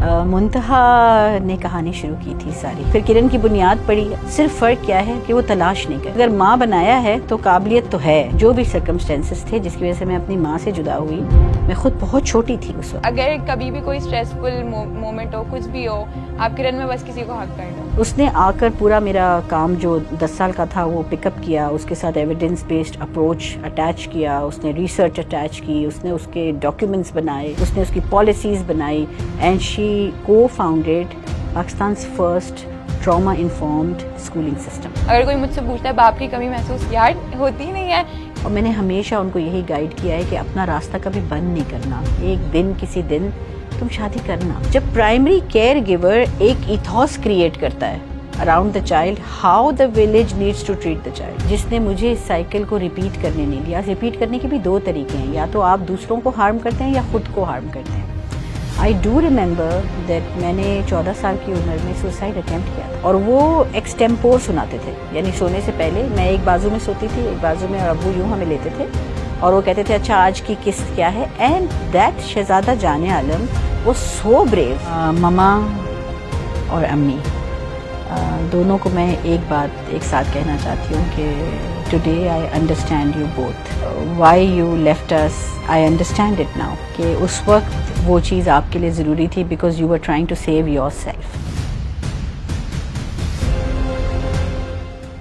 منتہا نے کہانی شروع کی تھی ساری، پھر کرن کی بنیاد پڑی. صرف فرق کیا ہے کہ وہ تلاش نہیں کرتی. اگر ماں بنایا ہے تو قابلیت تو ہے. جو بھی سرکمسٹینسز تھے جس کی وجہ سے میں اپنی ماں سے جدا ہوئی، میں خود بہت چھوٹی تھی اس وقت. اگر کبھی بھی کوئی اسٹریسفل مومنٹ ہو، کچھ بھی ہو، آپ کرن میں بس کسی کو حق کر دو. اس نے آ کر پورا میرا کام جو 10 سال کا تھا وہ پک اپ کیا، اس کے ساتھ ایویڈنس بیسڈ اپروچ اٹیچ کیا، اس نے ریسرچ اٹیچ کی، اس نے اس کے ڈاکیومنٹس بنائے، اس نے اس کی پالیسیز بنائی. اینڈ شی کو founded Pakistan's first trauma informed schooling system. اگر کوئی مجھ سے پوچھتا ہے باپ کی کمی محسوس یار ہوتی نہیں ہے. اور میں نے ہمیشہ ان کو یہی گائیڈ کیا ہے کہ اپنا راستہ کبھی بند نہیں کرنا. ایک دن کسی دن تم شادی کرنا. جب پرائمری کیئر گیور ایک ایتھوس کریٹ کرتا ہے around the child, how the village needs to treat the child, جس نے مجھے اس سائیکل کو ریپیٹ کرنے نہیں دیا. ریپیٹ کرنے کے بھی 2 طریقے ہیں، یا تو آپ دوسروں کو ہارم کرتے ہیں یا خود کو ہارم کرتے ہیں. آئی ڈو ریمبر دیٹ میں نے 14 سال کی عمر میں سوسائڈ اٹیمپٹ کیا تھا، اور وہ ایکسٹیمپور سناتے تھے. یعنی سونے سے پہلے میں ایک بازو میں سوتی تھی، ایک بازو میں، اور ابو یوں ہمیں لیتے تھے اور وہ کہتے تھے اچھا آج کی قسط کیا ہے. اینڈ دیٹ شہزادہ جان عالم وہ سو بریو. مما اور امی دونوں کو میں ایک بات ایک ساتھ کہنا چاہتی ہوں کہ today I understand you both. Why you left us, I understand it now کہ اس وقت وہ چیز آپ کے لیے ضروری تھی because you are trying to save yourself.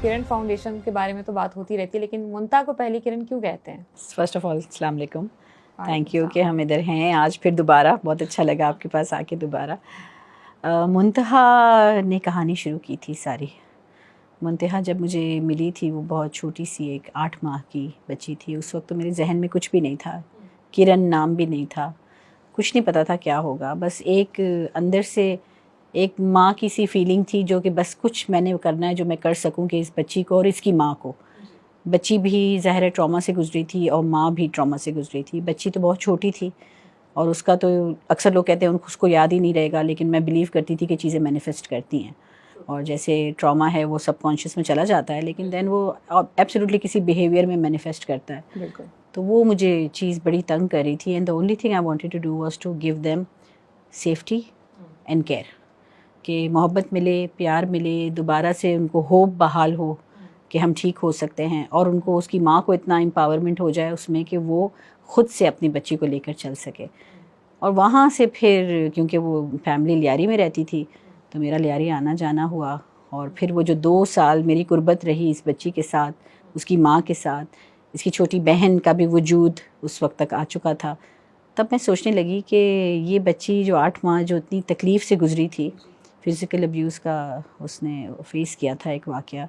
Kiran foundation کے بارے میں تو بات ہوتی رہتی ہے، لیکن منتہا کو پہلی کرن کیوں کہتے ہیں؟ فرسٹ آف آل السلام علیکم، تھینک یو کہ ہم ادھر ہیں آج پھر دوبارہ. بہت اچھا لگا آپ کے پاس آ کے دوبارہ. منتہا نے کہانی شروع کی تھی ساری. منتہا جب مجھے ملی تھی وہ بہت چھوٹی سی ایک 8 ماہ کی بچی تھی. اس وقت تو میرے ذہن میں کچھ بھی نہیں تھا، کرن نام بھی نہیں تھا، کچھ نہیں پتا تھا کیا ہوگا. بس ایک اندر سے ایک ماں کی سی فیلنگ تھی جو کہ بس کچھ میں نے کرنا ہے جو میں کر سکوں کہ اس بچی کو اور اس کی ماں کو. بچی بھی ظاہر ٹراما سے گزری تھی اور ماں بھی ٹراما سے گزری تھی. بچی تو بہت چھوٹی تھی اور اس کا تو اکثر لوگ کہتے ہیں اس کو یاد ہی نہیں رہے گا، لیکن میں بلیو کرتی تھی کہ چیزیں مینیفیسٹ کرتی ہیں اور جیسے ٹراما ہے وہ سب کانشیس میں چلا جاتا ہے لیکن دین وہ ایبسلیوٹلی کسی بیہیویئر میں مینیفیسٹ کرتا ہے. بالکل. تو وہ مجھے چیز بڑی تنگ کر رہی تھی. And the only thing I wanted to do was to give them safety and care, کہ محبت ملے، پیار ملے، دوبارہ سے ان کو ہوپ بحال ہو کہ ہم ٹھیک ہو سکتے ہیں، اور ان کو اس کی ماں کو اتنا امپاورمنٹ ہو جائے اس میں کہ وہ خود سے اپنی بچی کو لے کر چل سکے. اور وہاں سے پھر کیونکہ وہ فیملی لیاری میں رہتی تھی تو میرا لیاری آنا جانا ہوا، اور پھر وہ جو 2 سال میری قربت رہی اس بچی کے ساتھ، اس کی ماں کے ساتھ، اس کی چھوٹی بہن کا بھی وجود اس وقت تک آ چکا تھا. تب میں سوچنے لگی کہ یہ بچی جو 8 ماہ جو اتنی تکلیف سے گزری تھی، فزیکل ابیوز کا اس نے فیس کیا تھا ایک واقعہ،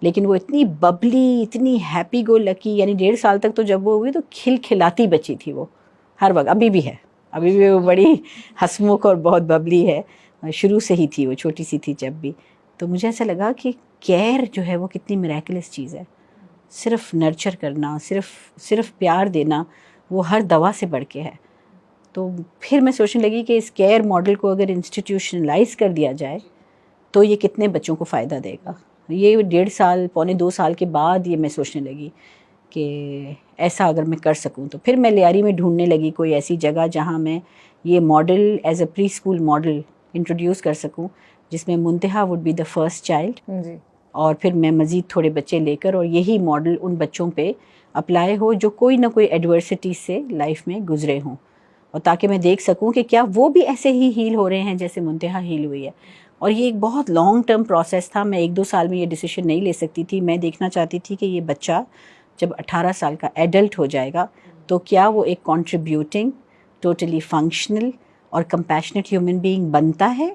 لیکن وہ اتنی ببلی، اتنی ہیپی گو لکی، یعنی 1.5 سال تک تو جب وہ ہوئی تو کھل کھلاتی بچی تھی وہ ہر وقت. ابھی بھی ہے، ابھی بھی وہ بڑی ہنسمکھ اور بہت ببلی ہے. شروع سے ہی تھی، وہ چھوٹی سی تھی جب بھی. تو مجھے ایسا لگا کہ کیئر جو ہے وہ کتنی میریکلس چیز ہے. صرف نرچر کرنا، صرف پیار دینا، وہ ہر دوا سے بڑھ کے ہے. تو پھر میں سوچنے لگی کہ اس کیئر ماڈل کو اگر انسٹیٹیوشنلائز کر دیا جائے تو یہ کتنے بچوں کو فائدہ دے گا. یہ 1.5 سال، 1.25 سال کے بعد یہ میں سوچنے لگی کہ ایسا اگر میں کر سکوں تو پھر میں لیاری میں ڈھونڈنے لگی کوئی ایسی جگہ جہاں میں یہ model as a preschool model introduce کر سکوں، جس میں Muntaha would be the first child. جی. اور پھر میں مزید تھوڑے بچے لے کر اور یہی ماڈل ان بچوں پہ اپلائی ہو جو کوئی نہ کوئی ایڈورسٹی سے لائف میں گزرے ہوں، اور تاکہ میں دیکھ سکوں کہ کیا وہ بھی ایسے ہی ہیل ہو رہے ہیں جیسے منتہا ہیل ہوئی ہے. اور یہ ایک بہت لانگ ٹرم پروسیس تھا. میں 1-2 سال میں یہ ڈیسیشن نہیں لے سکتی تھی. میں دیکھنا چاہتی تھی کہ یہ بچہ جب 18 سال کا ایڈلٹ ہو جائے گا تو کیا وہ ایک کنٹریبیوٹنگ، ٹوٹلی فنکشنل اور کمپیشنیٹ ہیومن بینگ بنتا ہے،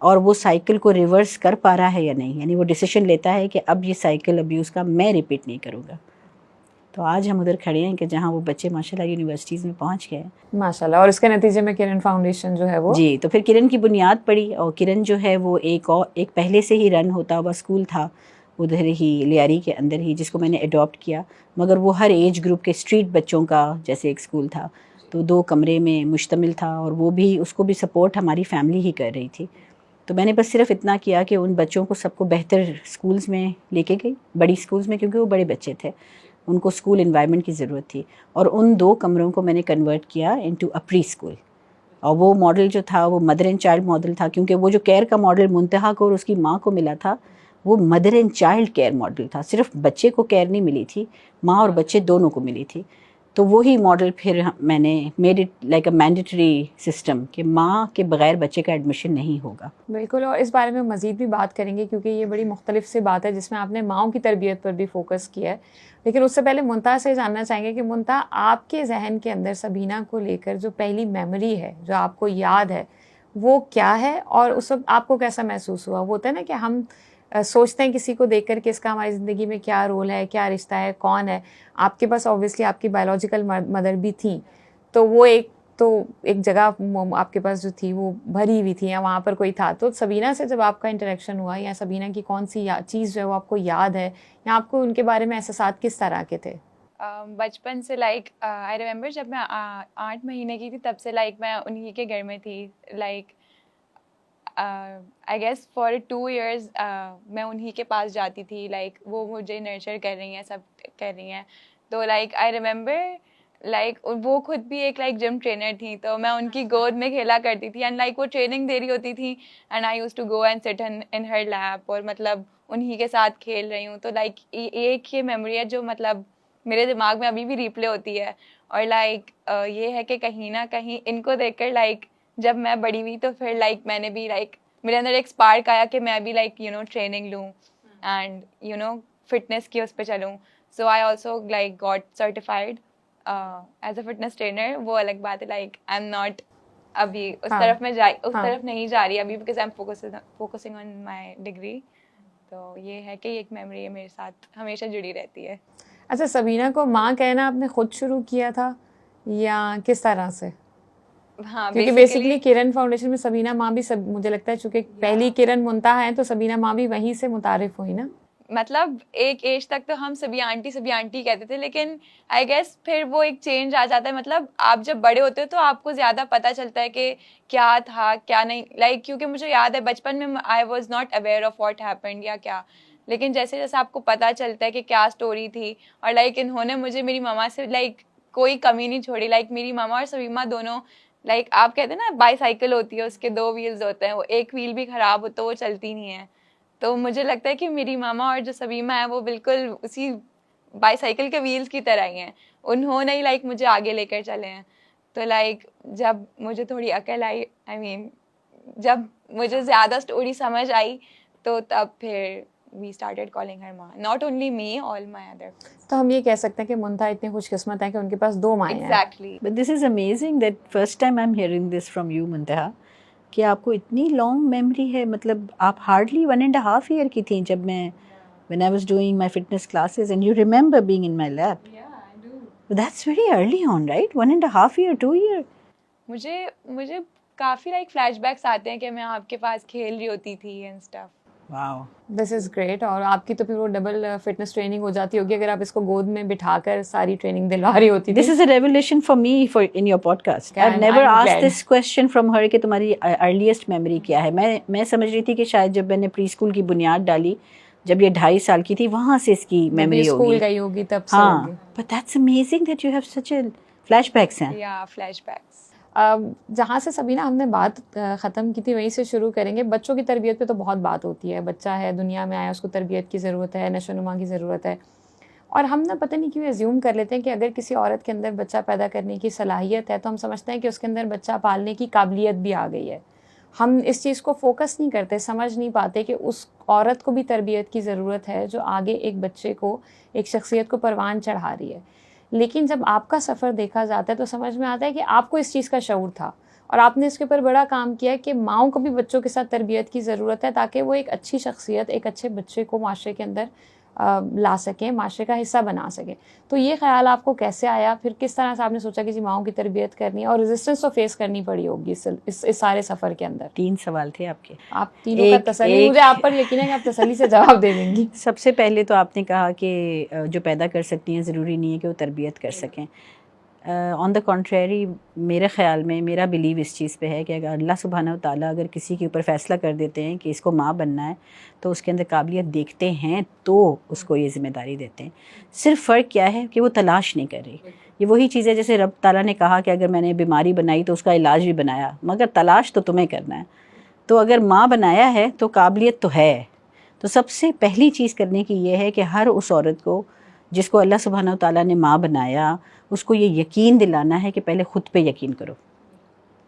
اور وہ سائیکل کو ریورس کر پا رہا ہے یا نہیں. یعنی وہ ڈیسیشن لیتا ہے کہ اب یہ سائیکل ابیوز کا میں ریپیٹ نہیں کروں گا. تو آج ہم ادھر کھڑے ہیں کہ جہاں وہ بچے ماشاءاللہ یونیورسٹیز میں پہنچ گئے ماشاءاللہ. اور اس کے نتیجے میں کرن فاؤنڈیشن جو ہے وہ جی. تو پھر کرن کی بنیاد پڑی، اور کرن جو ہے وہ ایک پہلے سے ہی رن ہوتا ہوا اسکول تھا ادھر ہی لیاری کے اندر ہی، جس کو میں نے اڈاپٹ کیا. مگر وہ ہر ایج گروپ کے اسٹریٹ بچوں کا جیسے ایک اسکول تھا، تو 2 کمرے میں مشتمل تھا، اور وہ بھی اس کو بھی سپورٹ ہماری فیملی ہی کر رہی تھی. تو میں نے بس صرف اتنا کیا کہ ان بچوں کو سب کو بہتر اسکولز میں لے کے گئی، بڑی اسکولز میں، کیونکہ وہ بڑے بچے تھے، ان کو اسکول انوائرمنٹ کی ضرورت تھی. اور ان 2 کمروں کو میں نے کنورٹ کیا انٹو اے پری اسکول، اور وہ ماڈل جو تھا وہ مدر اینڈ چائلڈ ماڈل تھا, کیونکہ وہ جو کیئر کا ماڈل منتہا کو اور اس کی ماں کو ملا تھا وہ mother and child care model تھا. صرف بچے کو کیئر نہیں ملی تھی, ماں اور بچے دونوں کو ملی تھی. تو وہی ماڈل پھر میں نے made it like a mandatory system کہ ماں کے بغیر بچے کا ایڈمیشن نہیں ہوگا. بالکل, اور اس بارے میں مزید بھی بات کریں گے کیونکہ یہ بڑی مختلف سی بات ہے جس میں آپ نے ماؤں کی تربیت پر بھی فوکس کیا ہے. لیکن اس سے پہلے منتہا سے جاننا چاہیں گے کہ منتہا آپ کے ذہن کے اندر سبینہ کو لے کر جو پہلی میموری ہے جو آپ کو یاد ہے وہ کیا ہے, اور اس وقت آپ کو کیسا محسوس ہوا؟ وہ ہوتا ہے نا کہ ہم سوچتے ہیں کسی کو دیکھ کر کہ اس کا ہماری زندگی میں کیا رول ہے, کیا رشتہ ہے, کون ہے. آپ کے پاس اوبویسلی آپ کی بایولوجیکل مدر بھی تھیں, تو وہ ایک جگہ آپ کے پاس جو تھی وہ بھری ہوئی تھی یا وہاں پر کوئی تھا. تو سبینہ سے جب آپ کا انٹریکشن ہوا یا سبینہ کی کون سی چیز جو ہے وہ آپ کو یاد ہے یا آپ کو ان کے بارے میں احساسات کس طرح کے تھے؟ بچپن سے لائک آئی ریمبر جب میں 8 مہینے کی تھی تب سے لائک میں انہی کے گھر میں تھی. Like I guess for 2 years میں انہی کے پاس جاتی تھی. لائک وہ مجھے نرچر کر رہی ہیں, سب کر رہی ہیں. تو لائک آئی ریمبر لائک وہ خود بھی ایک لائک جم ٹرینر تھیں, تو میں ان کی گود میں کھیلا کرتی تھی. اینڈ لائک وہ ٹریننگ دے رہی ہوتی تھی and I use to go and sit in ہر لیپ, اور مطلب انہی کے ساتھ کھیل رہی ہوں. تو لائک ایک یہ میموری ہے جو مطلب میرے دماغ میں ابھی بھی ریپلے ہوتی ہے. اور لائک یہ ہے کہ کہیں نہ کہیں ان کو دیکھ کر لائک جب میں بڑی ہوئی تو پھر لائک میں نے بھی لائک میرے اندر ایک اسپارک آیا کہ میں بھی لائک ٹریننگ لوں اینڈ فٹنس کی اس پہ چلوں. So I also like got certified as a fitness trainer. وہ الگ بات ہے, لائک آئی ایم ناٹ ابھی اس طرف میں اس طرف نہیں جا رہی ابھی, because I am focusing on my degree. تو یہ ہے کہ ایک میموری ہے میرے ساتھ ہمیشہ جڑی رہتی ہے. اچھا, سبینہ کو ماں کہنا آپ نے خود شروع کیا تھا یا کس طرح سے؟ ہاں, کیونکہ بیسکلی کرن فاؤنڈیشن میں سبینہ ماں بھی مجھے لگتا ہے چونکہ پہلی کرن منتہا ہے تو سبینہ ماں بھی وہیں سے متعارف ہوئی نا. مطلب ایک ایج تک تو ہم سبھی آنٹی کہتے تھے, لیکن آئی گیس پھر وہ ایک چینج آ جاتا ہے. مطلب آپ جب بڑے ہوتے ہو تو آپ کو زیادہ پتہ چلتا ہے کہ کیا تھا کیا نہیں. لائک کیونکہ مجھے یاد ہے بچپن میں I was not aware of what happened یا کیا, لیکن جیسے جیسے آپ کو پتہ چلتا ہے کہ کیا اسٹوری تھی. اور لائک انہوں نے مجھے میری ماما سے لائک کوئی کمی نہیں چھوڑی. لائک میری ماما اور سبیمہ دونوں لائک آپ کہتے ہیں نا بائی سائیکل ہوتی ہے, اس کے 2 wheels ہوتے ہیں, وہ ایک ویل بھی خراب ہو تو وہ چلتی نہیں ہے. تو مجھے لگتا ہے کہ میری ماما اور جو سبیمہ ہے وہ بالکل اسی بائی سائیکل کے ویلز کی طرح ہی ہیں. انہوں نے ہی لائک مجھے آگے لے کر چلے ہیں. تو لائک جب مجھے تھوڑی عقل آئی, آئی مین جب مجھے زیادہ اسٹوری سمجھ آئی تو تب پھر وی اسٹارٹیڈ کالنگ ہر ماں, not only me, all my other. تو ہم یہ کہہ سکتے ہیں کہ منتہا اتنی خوش قسمت ہے کہ ان کے پاس 2 مائیں ہیں. Exactly. But this is amazing that first time I'm hearing this from you, منتہا, کہ آپ کو اتنی لانگ میموری ہے. مطلب آپ ہارڈلی 1.5 year کی تھیں جب میں when I was doing my fitness classes and you remember being in my lap. Yeah, I do. But that's very early on, right? 1.5 year, 2 year. مجھے کافی لائک فلیش بیکس آتے ہیں کہ میں آپ کے پاس کھیل رہی ہوتی تھی and stuff. Wow. This is great. اور آپ کی تو پھر وہ ڈبل فٹنس ٹریننگ ہو جاتی ہوگی اگر آپ اس کو گود میں بٹھا کر ساری ٹریننگ دلوا رہی ہوتی. This is a revelation for me in your podcast. I've never asked this question from her کہ تمہاری earliest memory کیا ہے. میں سمجھ رہی تھی کہ شاید جب میں نے پری اسکول کی بنیاد ڈالی جب یہ 2.5 سال کی تھی وہاں سے اس کی میموری ہوگی. اسکول گئی ہوگی تب سے ہاں. ہوگی. But that's amazing that you have such a flashbacks ہیں. یا فلیش بیکس. جہاں سے سبینہ ہم نے بات ختم کی تھی وہیں سے شروع کریں گے. بچوں کی تربیت پہ تو بہت بات ہوتی ہے. بچہ ہے, دنیا میں آیا, اس کو تربیت کی ضرورت ہے, نشو و نما کی ضرورت ہے. اور ہم نا پتہ نہیں کیوں ایزیوم کر لیتے ہیں کہ اگر کسی عورت کے اندر بچہ پیدا کرنے کی صلاحیت ہے تو ہم سمجھتے ہیں کہ اس کے اندر بچہ پالنے کی قابلیت بھی آ گئی ہے. ہم اس چیز کو فوکس نہیں کرتے, سمجھ نہیں پاتے کہ اس عورت کو بھی تربیت کی ضرورت ہے جو آگے ایک بچے کو, ایک شخصیت کو پروان چڑھا رہی ہے. لیکن جب آپ کا سفر دیکھا جاتا ہے تو سمجھ میں آتا ہے کہ آپ کو اس چیز کا شعور تھا اور آپ نے اس کے اوپر بڑا کام کیا کہ ماؤں کو بھی بچوں کے ساتھ تربیت کی ضرورت ہے تاکہ وہ ایک اچھی شخصیت, ایک اچھے بچے کو معاشرے کے اندر لا سکیں, معاشرے کا حصہ بنا سکیں. تو یہ خیال آپ کو کیسے آیا, پھر کس طرح سے آپ نے سوچا کہ جی ماؤں کی تربیت کرنی ہے, اور ریزسٹنس تو فیس کرنی پڑی ہوگی اس سارے سفر کے اندر؟ 3 سوال تھے آپ کے. آپ تینوں کا تسلی, مجھے آپ پر یقین ہے کہ آپ تسلی سے جواب دے دیں گی. سب سے پہلے تو آپ نے کہا کہ جو پیدا کر سکتی ہیں ضروری نہیں ہے کہ وہ تربیت کر سکیں. آن دا کنٹریری میرے خیال میں میرا بلیو اس چیز پہ ہے کہ اگر اللہ سبحانہ و تعالیٰ اگر کسی کے اوپر فیصلہ کر دیتے ہیں کہ اس کو ماں بننا ہے تو اس کے اندر قابلیت دیکھتے ہیں تو اس کو یہ ذمہ داری دیتے ہیں. صرف فرق کیا ہے کہ وہ تلاش نہیں کر رہی. یہ وہی چیز ہے جیسے رب تعالیٰ نے کہا کہ اگر میں نے بیماری بنائی تو اس کا علاج بھی بنایا, مگر تلاش تو تمہیں کرنا ہے. تو اگر ماں بنایا ہے تو قابلیت تو ہے. تو سب سے پہلی چیز کرنے کی یہ ہے کہ ہر اس عورت کو جس کو اللہ سبحانہ و تعالیٰ نے ماں بنایا اس کو یہ یقین دلانا ہے کہ پہلے خود پہ یقین کرو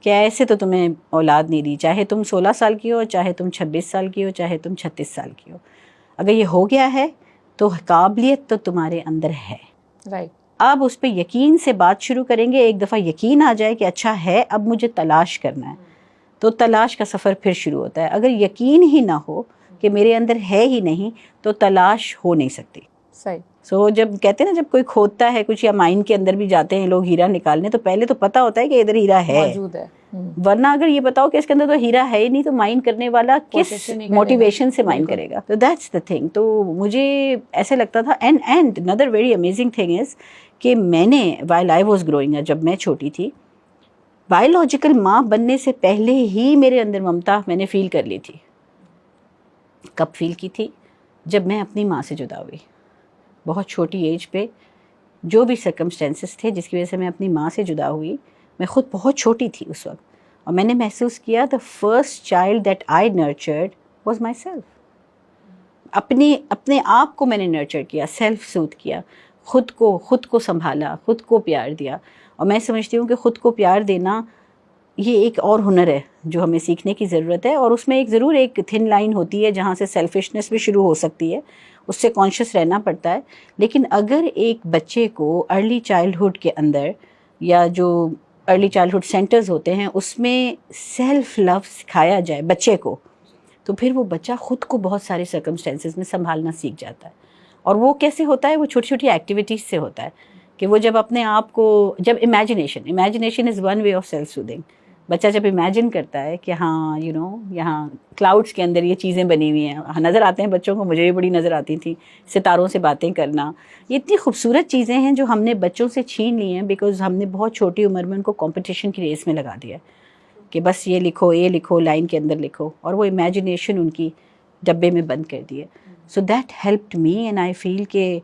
کہ ایسے تو تمہیں اولاد نہیں دی, چاہے تم 16 سال کی ہو, چاہے تم 26 سال کی ہو, چاہے تم 36 سال کی ہو. اگر یہ ہو گیا ہے تو قابلیت تو تمہارے اندر ہے. رائٹ. اب اس پہ یقین سے بات شروع کریں گے. ایک دفعہ یقین آ جائے کہ اچھا ہے اب مجھے تلاش کرنا ہے تو تلاش کا سفر پھر شروع ہوتا ہے. اگر یقین ہی نہ ہو کہ میرے اندر ہے ہی نہیں تو تلاش ہو نہیں سکتی. صحیح. سو جب کہتے ہیں نا جب کوئی کھودتا ہے کچھ یا مائن کے اندر بھی جاتے ہیں لوگ ہیرا نکالنے تو پہلے تو پتہ ہوتا ہے کہ ادھر ہیرا ہے موجود ہے. ورنہ اگر یہ بتاؤ کہ اس کے اندر تو ہیرا ہے ہی نہیں تو مائن کرنے والا کس موٹیویشن سے مائن کرے گا. تو دیٹس دا تھنگ. تو مجھے ایسے لگتا تھا and another very amazing thing is کہ میں نے while I was growing up جب میں چھوٹی تھی بایولوجیکل ماں بننے سے پہلے ہی میرے اندر ممتا میں نے فیل کر لی تھی. کب فیل کی تھی؟ جب میں اپنی ماں سے جدا ہوئی بہت چھوٹی ایج پہ. جو بھی سرکمسٹینسز تھے جس کی وجہ سے میں اپنی ماں سے جدا ہوئی, میں خود بہت چھوٹی تھی اس وقت اور میں نے محسوس کیا the first child that I nurtured was myself. اپنے آپ کو میں نے نرچر کیا, سیلف سوتھ کیا, خود کو سنبھالا, خود کو پیار دیا. اور میں سمجھتی ہوں کہ خود کو پیار دینا یہ ایک اور ہنر ہے جو ہمیں سیکھنے کی ضرورت ہے. اور اس میں ضرور ایک تھن لائن ہوتی ہے جہاں سے سیلفشنس بھی شروع ہو سکتی ہے, اس سے کانشیس رہنا پڑتا ہے. لیکن اگر ایک بچے کو ارلی چائلڈہڈ کے اندر یا جو ارلی چائلڈہڈ سینٹرز ہوتے ہیں اس میں سیلف لو سکھایا جائے بچے کو تو پھر وہ بچہ خود کو بہت سارے سرکمسٹینسز میں سنبھالنا سیکھ جاتا ہے. اور وہ کیسے ہوتا ہے؟ وہ چھوٹی چھوٹی ایکٹیویٹیز سے ہوتا ہے کہ وہ جب اپنے آپ کو جب imagination is one way of self soothing. بچہ جب امیجن کرتا ہے کہ ہاں یہاں کلاؤڈس کے اندر یہ چیزیں بنی ہوئی ہیں, نظر آتے ہیں بچوں کو, مجھے بھی بڑی نظر آتی تھیں ستاروں سے باتیں کرنا. یہ اتنی خوبصورت چیزیں ہیں جو ہم نے بچوں سے چھین لی ہیں بیکاز ہم نے بہت چھوٹی عمر میں ان کو کمپٹیشن کی ریس میں لگا دیا کہ بس یہ لکھو لائن کے اندر لکھو, اور وہ امیجنیشن ان کی ڈبے میں بند کر دی ہے. So that helped me and I feel کہ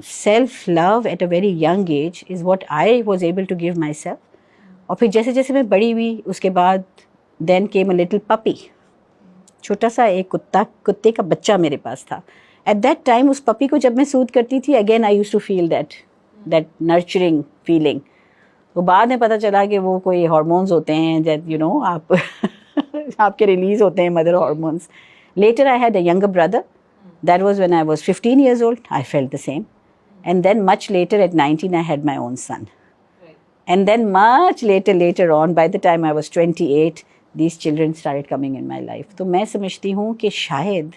self love at a very young age is what I was able to give myself. اور پھر جیسے جیسے میں بڑی ہوئی اس کے بعد دین کیم اے لٹل پپی, چھوٹا سا ایک کتے کا بچہ میرے پاس تھا. ایٹ دیٹ ٹائم اس پپی کو جب میں سوت کرتی تھی again I use to feel that nurturing feeling. وہ بعد میں پتہ چلا کہ وہ کوئی ہارمونز ہوتے ہیں دیٹ آپ کے ریلیز ہوتے ہیں mother hormones. Later I had a younger brother, that was when I was 15 years old. I felt the same. And then much later at 19 I had my own son. And then much later on, by the time I was 28, these children started coming in my life. تو میں سمجھتی ہوں کہ شاید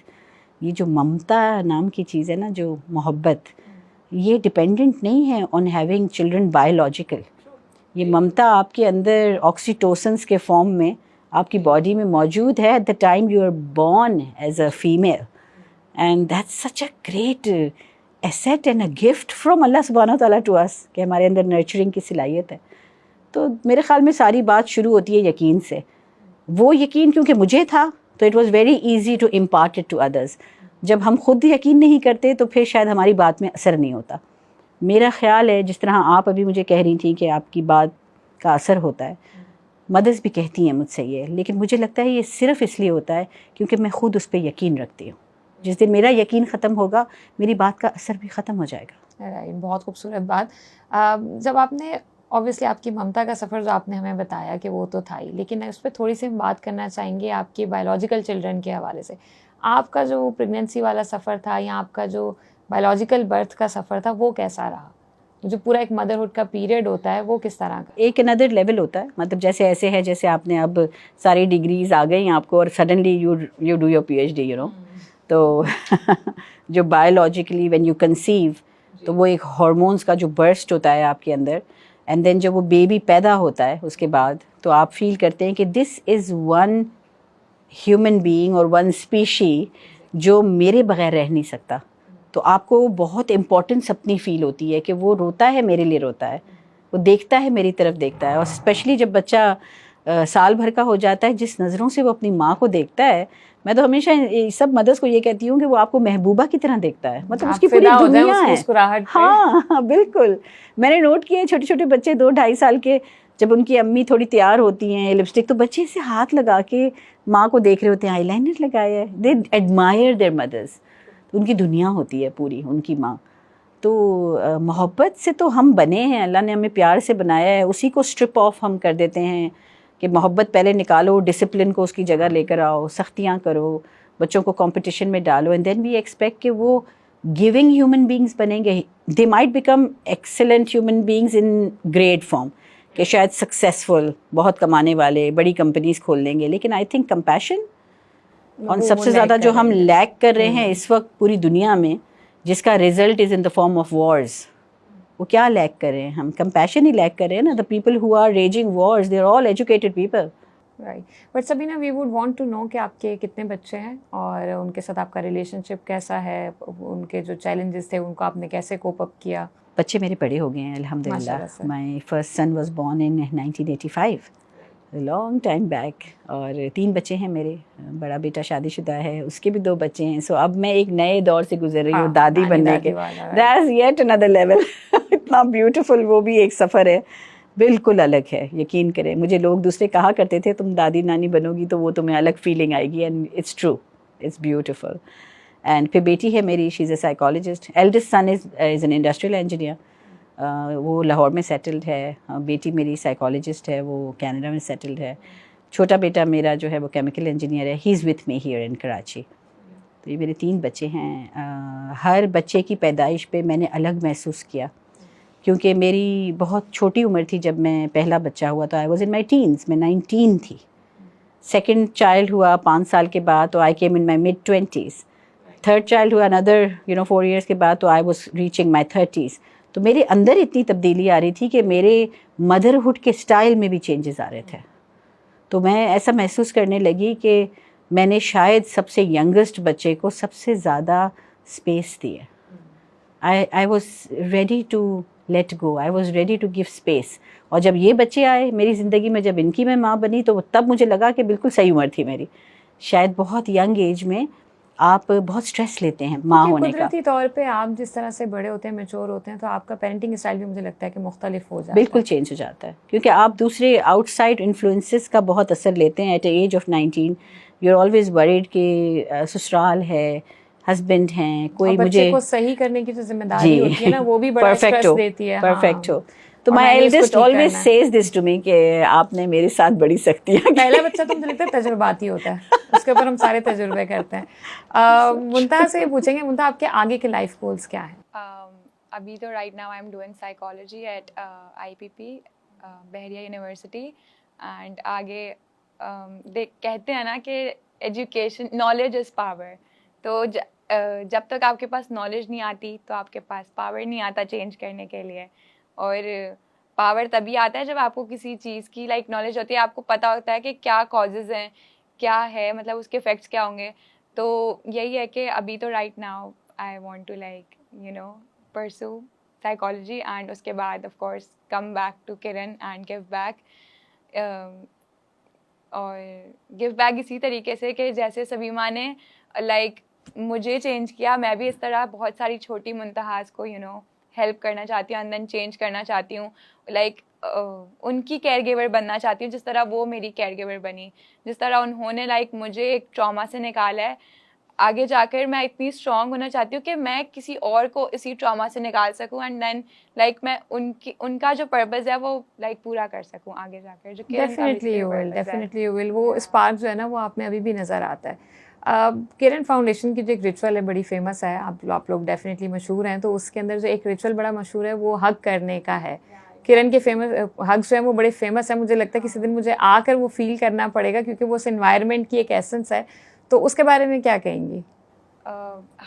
یہ جو ممتا نام کی چیز ہے نا, جو محبت, یہ ڈپینڈنٹ نہیں ہے on having children biological. یہ ممتا آپ کے اندر آکسیٹوسنس کے فارم میں آپ کی باڈی میں موجود ہے at the time you are born as a female. And that's such a great asset and a gift from اللہ سبحانہ و تعالیٰ ٹو اس کہ ہمارے اندر نرچرنگ کی صلاحیت ہے. تو میرے خیال میں ساری بات شروع ہوتی ہے یقین سے. وہ یقین کیونکہ مجھے تھا تو it was very easy to impart it to others. جب ہم خود یقین نہیں کرتے تو پھر شاید ہماری بات میں اثر نہیں ہوتا. میرا خیال ہے جس طرح آپ ابھی مجھے کہہ رہی تھیں کہ آپ کی بات کا اثر ہوتا ہے, مدرس بھی کہتی ہیں مجھ سے یہ, لیکن مجھے لگتا ہے یہ صرف اس لیے ہوتا ہے کیونکہ میں خود اس پہ یقین رکھتی ہوں. جس دن میرا یقین ختم ہوگا میری بات کا اثر بھی ختم ہو جائے گا. رائٹ. بہت خوبصورت بات. جب آپ نے اوبیسلی آپ کی ممتا کا سفر جو آپ نے ہمیں بتایا کہ وہ تو تھا ہی, لیکن اس پہ تھوڑی سی ہم بات کرنا چاہیں گے آپ کے بایولوجیکل چلڈرن کے حوالے سے. آپ کا جو پریگنینسی والا سفر تھا یا آپ کا جو بایولوجیکل برتھ کا سفر تھا وہ کیسا رہا؟ جو پورا ایک مدرہڈ کا پیریڈ ہوتا ہے وہ کس طرح کا؟ ایک اندر لیول ہوتا ہے, مطلب جیسے ایسے ہے جیسے آپ نے اب ساری ڈگریز آ گئی آپ کو اور suddenly you do your PhD تو جو بایولوجیکلی وین یو کنسیو تو وہ ایک ہارمونس کا جو برسٹ ہوتا ہے آپ کے اندر, اینڈ دین جب وہ بیبی پیدا ہوتا ہے اس کے بعد تو آپ فیل کرتے ہیں کہ دس از ون ہیومن بینگ اور ون اسپیشی جو میرے بغیر رہ نہیں سکتا. تو آپ کو بہت امپورٹنس اپنی فیل ہوتی ہے کہ وہ روتا ہے میرے لیے روتا ہے, وہ دیکھتا ہے میری طرف دیکھتا ہے, اور اسپیشلی جب بچہ سال بھر کا ہو جاتا ہے, جس نظروں سے وہ اپنی ماں کو دیکھتا ہے, میں تو ہمیشہ سب مدرس کو یہ کہتی ہوں کہ وہ آپ کو محبوبہ کی طرح دیکھتا ہے, مطلب اس کی پوری دنیا ہے. ہاں بالکل, میں نے نوٹ کیا ہے چھوٹے چھوٹے بچے 2-2.5 سال کے, جب ان کی امی تھوڑی تیار ہوتی ہیں لپسٹک, تو بچے سے ہاتھ لگا کے ماں کو دیکھ رہے ہوتے ہیں, آئی لائنر لگایا ہے, دے ایڈمائر دیئر مدرس, ان کی دنیا ہوتی ہے پوری ان کی ماں. تو محبت سے تو ہم بنے ہیں, اللہ نے ہمیں پیار سے بنایا ہے, اسی کو اسٹرپ آف ہم کر دیتے ہیں کہ محبت پہلے نکالو, ڈسپلن کو اس کی جگہ لے کر آؤ, سختیاں کرو, بچوں کو کمپٹیشن میں ڈالو, اینڈ دین وی ایکسپیکٹ کہ وہ گیونگ ہیومن بینگس بنیں گے. They might become excellent human beings in great form, کہ شاید سکسیزفل, بہت کمانے والے, بڑی کمپنیز کھول لیں گے, لیکن آئی تھنک کمپیشن, اور سب سے زیادہ جو ہم لیک کر رہے ہیں اس وقت پوری دنیا میں, جس کا result is in the form of wars, وہ کیا لیک کر رہے ہیں ہم؟ کمپیشن ہی لیک کر رہے ہیں نا. The people who are raging wars, they are all educated people. Right. But Sabina, we would want to know کہ آپ کے کتنے بچے ہیں اور ان کے ساتھ آپ کا ریلیشن شپ کیسا ہے, ان کے جو چیلنجز تھے ان کو آپ نے کیسے کوپ اپ کیا؟ بچے میرے بڑے ہو گئے ہیں الحمد للہ. My first son was born in 1985, long time back, اور 3 بچے ہیں میرے. بڑا بیٹا شادی شدہ ہے, اس کے بھی 2 بچے ہیں. سو اب میں ایک نئے دور سے گزر رہی ہوں, دادی بننے کے. That's yet another level. اتنا بیوٹیفل وہ بھی ایک سفر ہے, بالکل الگ ہے. یقین کریں, مجھے لوگ دوسرے کہا کرتے تھے تم دادی نانی بنو گی تو وہ تمہیں الگ فیلنگ آئے گی, and it's true, it's beautiful. And پھر بیٹی ہے میری, she is a psychologist. Eldest son is an industrial engineer, وہ لاہور میں سیٹلڈ ہے. بیٹی میری سائیکالوجسٹ ہے, وہ کینیڈا میں سیٹلڈ ہے. چھوٹا بیٹا میرا جو ہے وہ کیمیکل انجینئر ہے, he is with me here in Karachi. تو یہ میرے 3 بچے ہیں. ہر بچے کی پیدائش پہ میں نے الگ محسوس کیا, کیونکہ میری بہت چھوٹی عمر تھی جب میں پہلا بچہ ہوا, تو I was in my tens, میں 19 تھی. سیکنڈ چائلڈ ہوا 5 سال کے بعد, تو I came in my mid 20s. Third child ہوا اندر 4 ایئرس کے بعد, تو I was reaching my 30s. تو میرے اندر اتنی تبدیلی آ رہی تھی کہ میرے مدرہڈ کے سٹائل میں بھی چینجز آ رہے تھے. تو میں ایسا محسوس کرنے لگی کہ میں نے شاید سب سے ینگسٹ بچے کو سب سے زیادہ اسپیس دی ہے. I was ready to let go, I was ready to give space. اور جب یہ بچے آئے میری زندگی میں, جب ان کی میں ماں بنی, تو تب مجھے لگا کہ بالکل صحیح عمر تھی میری. شاید بہت ینگ ایج میں آپ بہت اسٹریس لیتے ہیں ماں ہونے کا. قدرتی طور پہ آپ جس طرح سے بڑے ہوتے ہیں, میچور ہوتے ہیں, تو آپ کا پیرنٹنگ اسٹائل بھی مجھے لگتا ہے کہ مختلف ہو جاتا ہے. بالکل چینج ہو جاتا ہے, کیونکہ آپ دوسرے آؤٹ سائڈ انفلوئنسز کا بہت اثر لیتے ہیں. At a age of 19 you are always worried کہ سسرال ہے, ہسبینڈ ہیں, کوئی مجھے کو صحیح کرنے کی جو ذمہ داری ہوتی ہے نا, وہ بھی بڑا اسٹریس دیتی ہے. پرفیکٹ ہو. تو my eldest always says this to me کہ آپ نے میرے ساتھ بڑی سختیاں کی. پہلا بچہ تو مجھے لگتا ہے تجرباتی ہوتا ہے, اس کے اوپر ہم سارے تجربے کرتے ہیں. منتہا سے پوچھیں گے, منتہا آپ کے آگے کے لائف گولس کیا ہیں؟ ابھی تو right now I am doing psychology at IPP Bahria university. And آگے کہتے ہیں نا کہ ایجوکیشن, نالج از پاور. تو جب تک آپ کے پاس نالج نہیں آتی تو آپ کے پاس پاور نہیں آتا چینج کرنے کے لیے. اور پاور تبھی آتا ہے جب آپ کو کسی چیز کی لائک نالج ہوتی ہے, آپ کو پتہ ہوتا ہے کہ کیا کازز ہیں, کیا ہے, مطلب اس کے افیکٹس کیا ہوں گے. تو یہی ہے کہ ابھی تو right now I want to like pursue psychology, and اس کے بعد of course come back to کرن اینڈ گیو بیک. اور گیو بیک اسی طریقے سے کہ جیسے سبیمہ نے لائک مجھے چینج کیا, میں بھی اس طرح بہت ساری چھوٹی منتہاز کو ہیلپ کرنا چاہتی ہوں, اینڈ دین چینج کرنا چاہتی ہوں, لائک ان کی کیئر گیور بننا چاہتی ہوں جس طرح وہ میری کیئر گیور بنی, جس طرح انہوں نے لائک مجھے ایک ٹراما سے نکالا ہے. آگے جا کر میں اتنی اسٹرانگ ہونا چاہتی ہوں کہ میں کسی اور کو اسی ٹراما سے نکال سکوں, اینڈ دین لائک میں ان کا جو پرپز ہے وہ لائک پورا کر سکوں آگے جا کر. جو ڈیفینیٹلی یو ول, وہ اسپارک جو ہے نا وہ آپ میں ابھی بھی نظر آتا ہے. کرن فاؤنڈیشن کی جو ایک ریچول ہے بڑی فیمس ہے, آپ لوگ ڈیفینیٹلی مشہور ہیں, تو اس کے اندر جو ایک ریچول بڑا مشہور ہے وہ ہگ کرنے کا ہے. کرن کے فیمس ہگس جو ہیں وہ بڑے فیمس ہیں. مجھے لگتا ہے کسی دن مجھے آ کر وہ فیل کرنا پڑے گا, کیونکہ وہ اس انوائرمنٹ کی ایک ایسنس ہے. تو اس کے بارے میں کیا کہیں گی؟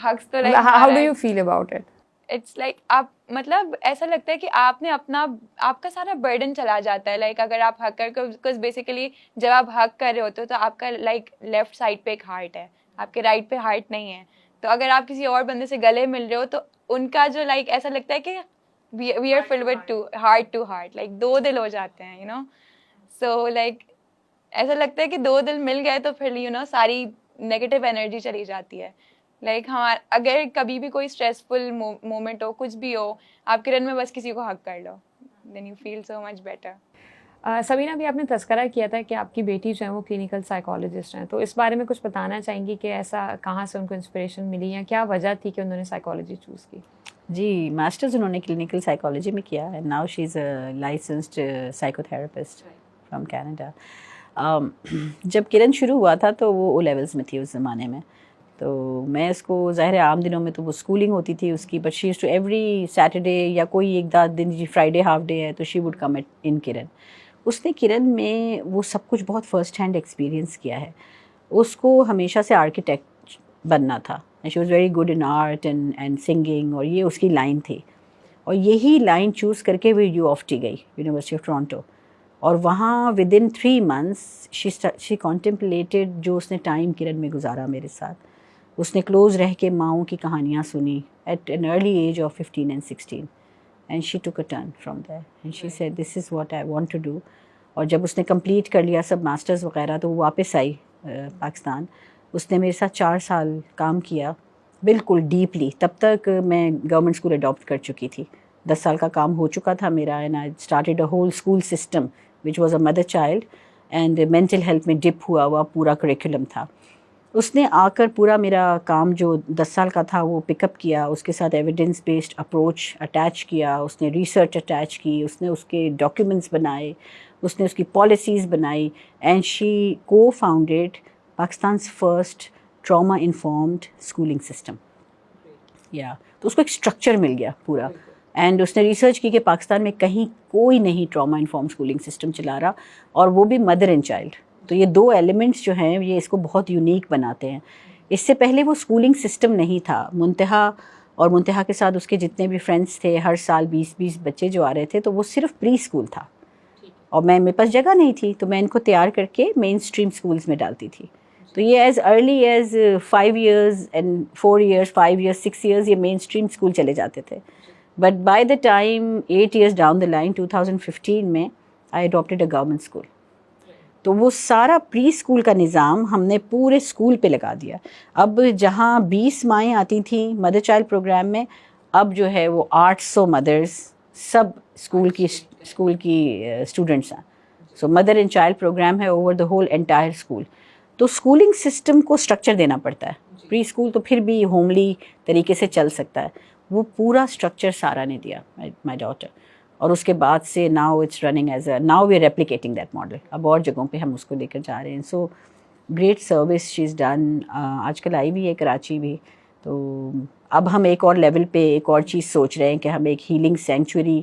ہگس تو how do you feel about it? It's like آپ مطلب ایسا لگتا ہے کہ آپ نے آپ کا سارا برڈن چلا جاتا ہے. لائک اگر آپ ہگ کر, بیکاز بیسیکلی جب آپ ہگ کر رہے ہوتے ہو تو آپ کا لائک لیفٹ سائڈ پہ ایک ہارٹ ہے, آپ کے رائٹ پہ ہارٹ نہیں ہے. تو اگر آپ کسی اور بندے سے گلے مل رہے ہو تو ان کا جو لائک ایسا لگتا ہے کہ we are filled with to heart, like دو دل ہو جاتے ہیں, you know. So like ایسا لگتا ہے کہ دو دل مل گئے تو پھر you know ساری نیگیٹو انرجی چلی جاتی ہے. لائک اگر کبھی بھی کوئی اسٹریسفل مومنٹ ہو, کچھ بھی ہو, آپ کرن میں بس کسی کو حق کر لو, then you feel so much better. سبینہ بھی آپ نے تذکرہ کیا تھا کہ آپ کی بیٹی جو ہے وہ کلینکل سائیکالوجسٹ ہیں, تو اس بارے میں کچھ بتانا چاہیں گی کہ ایسا کہاں سے ان کو انسپریشن ملی یا کیا وجہ تھی کہ انہوں نے سائیکالوجی چوز کی؟ جی, ماسٹرز انہوں نے کلینکل سائیکالوجی میں کیا ہے. Now she is a licensed psycho therapist from Canada. جب کرن شروع ہوا تھا تو وہ او لیولس میں تھی اس زمانے میں, تو میں اس کو ظاہر عام دنوں میں تو وہ اسکولنگ ہوتی تھی اس کی, but she is to every Saturday یا کوئی ایک دن, جی فرائیڈے ہاف ڈے ہے تو شی وڈ کم ان کرن. اس نے کرن میں وہ سب کچھ بہت فرسٹ ہینڈ ایکسپیرینس کیا ہے. اس کو ہمیشہ سے آرکیٹیکٹ بننا تھا, she was very good in art and singing, اور یہ اس کی لائن تھی, اور یہی لائن چوز کر کے وہ یو آف ٹی گئی, یونیورسٹی آف ٹورانٹو, اور وہاں ود ان 3 months شی کانٹمپلیٹڈ جو اس نے ٹائم کرن میں گزارا میرے ساتھ. اس نے کلوز رہ کے ماؤں کی کہانیاں سنی at an early age of 15 and 16, and she took a turn from there and she said this is what I want to do. اور جب اس نے کمپلیٹ کر لیا سب ماسٹرز وغیرہ تو وہ واپس آئی پاکستان. اس نے میرے ساتھ 4 سال کام کیا بالکل ڈیپلی. تب تک میں گورنمنٹ اسکول اڈاپٹ کر چکی تھی, 10 سال کا کام ہو چکا تھا میرا, and I started a whole school system which was a mother child, and mental health میں ڈپ ہوا پورا کریکولم تھا. اس نے آ کر پورا میرا کام جو 10 سال کا تھا وہ پک اپ کیا, اس کے ساتھ ایویڈنس بیسڈ اپروچ اٹیچ کیا, اس نے ریسرچ اٹیچ کی, اس نے اس کے ڈاکیومنٹس بنائے, اس نے اس کی پالیسیز بنائی, اینڈ شی کو founded Pakistan's first trauma informed schooling system. یا تو اس کو ایک اسٹرکچر مل گیا پورا, اینڈ اس نے ریسرچ کی کہ پاکستان میں کہیں کوئی نہیں ٹراما انفارم اسکولنگ سسٹم چلا رہا, اور وہ بھی مدر اینڈ چائلڈ. تو یہ 2 ایلیمنٹس جو ہیں یہ اس کو بہت یونیک بناتے ہیں. اس سے پہلے وہ اسکولنگ سسٹم نہیں تھا. منتہا اور منتہا کے ساتھ اس کے جتنے بھی فرینڈس تھے, ہر سال 20 بچے جو آ رہے تھے, تو وہ صرف پری اسکول تھا, اور میرے پاس جگہ نہیں تھی, تو میں ان کو تیار کر کے مین اسٹریم اسکولس میں ڈالتی تھی. تو یہ as early as 5 years and 4 years 5 years 6 years یہ مین اسٹریم اسکول چلے جاتے تھے. But by the time 8 years down the line 2015 میں I adopted a government school. تو وہ سارا پری اسکول کا نظام ہم نے پورے اسکول پہ لگا دیا. اب جہاں 20 مائیں آتی تھیں مدر چائلڈ پروگرام میں, اب جو ہے وہ 800 مدرس سب اسکول کی اسٹوڈنٹس ہیں. سو مدر اینڈ چائلڈ پروگرام ہے over the whole entire school. تو اسکولنگ سسٹم کو اسٹرکچر دینا پڑتا ہے. پری اسکول تو پھر بھی ہوملی طریقے سے چل سکتا ہے, وہ پورا اسٹرکچر سارا نے دیا مائی ڈاٹر. اور اس کے بعد سے now it's running as a, now we are replicating that model. اب اور جگہوں پہ ہم اس کو لے کر جا رہے ہیں. So great service she is done. آج کل آئی بھی ہے کراچی بھی. تو اب ہم ایک اور لیول پہ ایک اور چیز سوچ رہے ہیں کہ ہم ایک ہیلنگ سینکچوری,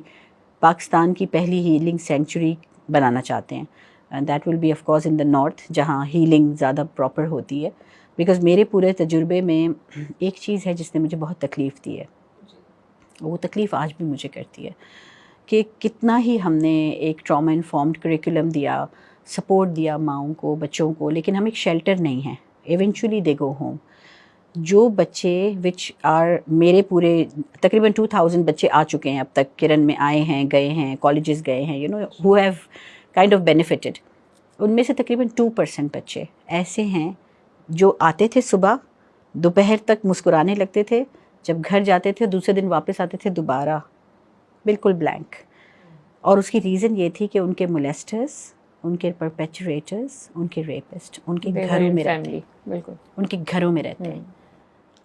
پاکستان کی پہلی ہیلنگ سینکچوری بنانا چاہتے ہیں. That will be of course in the north, جہاں ہیلنگ زیادہ پراپر ہوتی ہے. بیکاز میرے پورے تجربے میں ایک چیز ہے جس نے مجھے بہت تکلیف دی ہے, وہ تکلیف آج بھی مجھے کرتی ہے, کہ کتنا ہی ہم نے ایک ٹراما انفارمڈ کریکولم دیا, سپورٹ دیا ماؤں کو, بچوں کو, لیکن ہم ایک شیلٹر نہیں ہیں. Eventually they go home. جو بچے وچ آر میرے پورے تقریباً 2000 بچے آ چکے ہیں اب تک, کرن میں آئے ہیں, گئے ہیں, کالجز گئے ہیں, you know who have kind of benefited. ان میں سے تقریباً 2% بچے ایسے ہیں جو آتے تھے صبح, دوپہر تک مسکرانے لگتے تھے, جب گھر جاتے تھے دوسرے دن واپس آتے تھے دوبارہ بالکل بلینک. اور اس کی ریزن یہ تھی کہ ان کے مولیسٹرز, ان کے پرپیچوریٹرز, ان کے ریپسٹ ان کے گھروں میں رہتے ہیں. بالکل ان کے گھروں میں رہتے ہیں,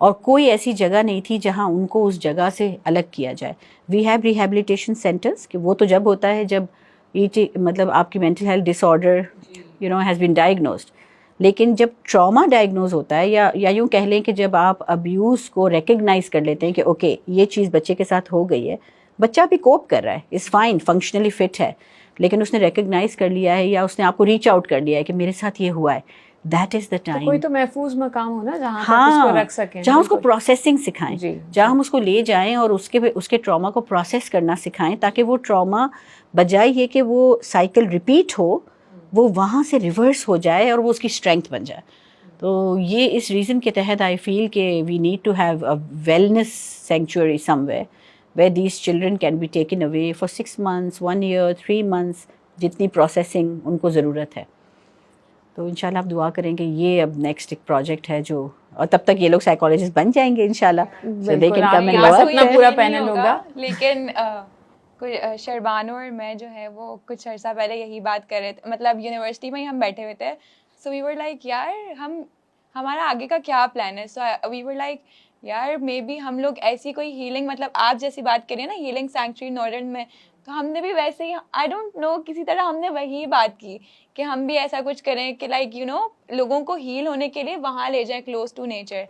اور کوئی ایسی جگہ نہیں تھی جہاں ان کو اس جگہ سے الگ کیا جائے. وی ہیو ریہیبلیٹیشن سینٹرز, کہ وہ تو جب ہوتا ہے جب مطلب آپ کی mental health disorder you know has been diagnosed. لیکن جب ٹراما ڈائگنوز ہوتا ہے, یا یوں کہہ لیں کہ جب آپ ابیوز کو ریکگنائز کر لیتے ہیں کہ اوکے یہ چیز بچے کے ساتھ ہو گئی ہے, بچہ بھی کوپ کر رہا ہے, از فائن, فنکشنلی فٹ ہے, لیکن اس نے ریکگنائز کر لیا ہے یا اس نے آپ کو ریچ آؤٹ کر لیا ہے کہ میرے ساتھ یہ ہوا ہے, دیٹ از دا ٹائم. کوئی تو محفوظ مقام ہو نا جہاں اس کو رکھ سکیں, جہاں اس کو پروسیسنگ سکھائیں, جی, جہاں ہم اس کو لے جائیں اور اس کے ٹراما کو پروسیس کرنا سکھائیں, تاکہ وہ ٹراما بجائے یہ کہ وہ سائیکل ریپیٹ ہو, وہ وہاں سے ریورس ہو جائے اور وہ اس کی اسٹرینتھ بن جائے. تو یہ اس ریزن کے تحت آئی فیل کہ we need to have a wellness sanctuary somewhere where these children can be taken away for 6 months, 1 year, 3 months, جتنی پروسیسنگ ان کو ضرورت ہے. تو انشاءاللہ آپ دعا کریں کہ یہ اب نیکسٹ ایک پروجیکٹ ہے جو, اور تب تک یہ لوگ سائیکالوجسٹ بن جائیں گے انشاءاللہ. بالکل یہاں سے اپنا پورا پینل ہوگا. لیکن شربانو اور میں جو ہے وہ کچھ عرصہ پہلے یہی بات کر رہے تھے, مطلب یونیورسٹی میں ہی ہم بیٹھے ہوئے تھے. سو وی ور لائک یار ہمارا آگے کا کیا پلان ہے. سو وی ور لائک یار مے بی ہم لوگ ایسی کوئی ہیلنگ, مطلب آپ جیسی بات کریں نا ہیلنگ سینکچری نارڈن میں, تو ہم نے بھی ویسے ہی آئی ڈونٹ نو کسی طرح ہم نے وہی بات کی کہ ہم بھی ایسا کچھ کریں کہ لائک یو نو لوگوں کو ہیل ہونے کے لیے وہاں لے جائیں کلوز ٹو نیچر.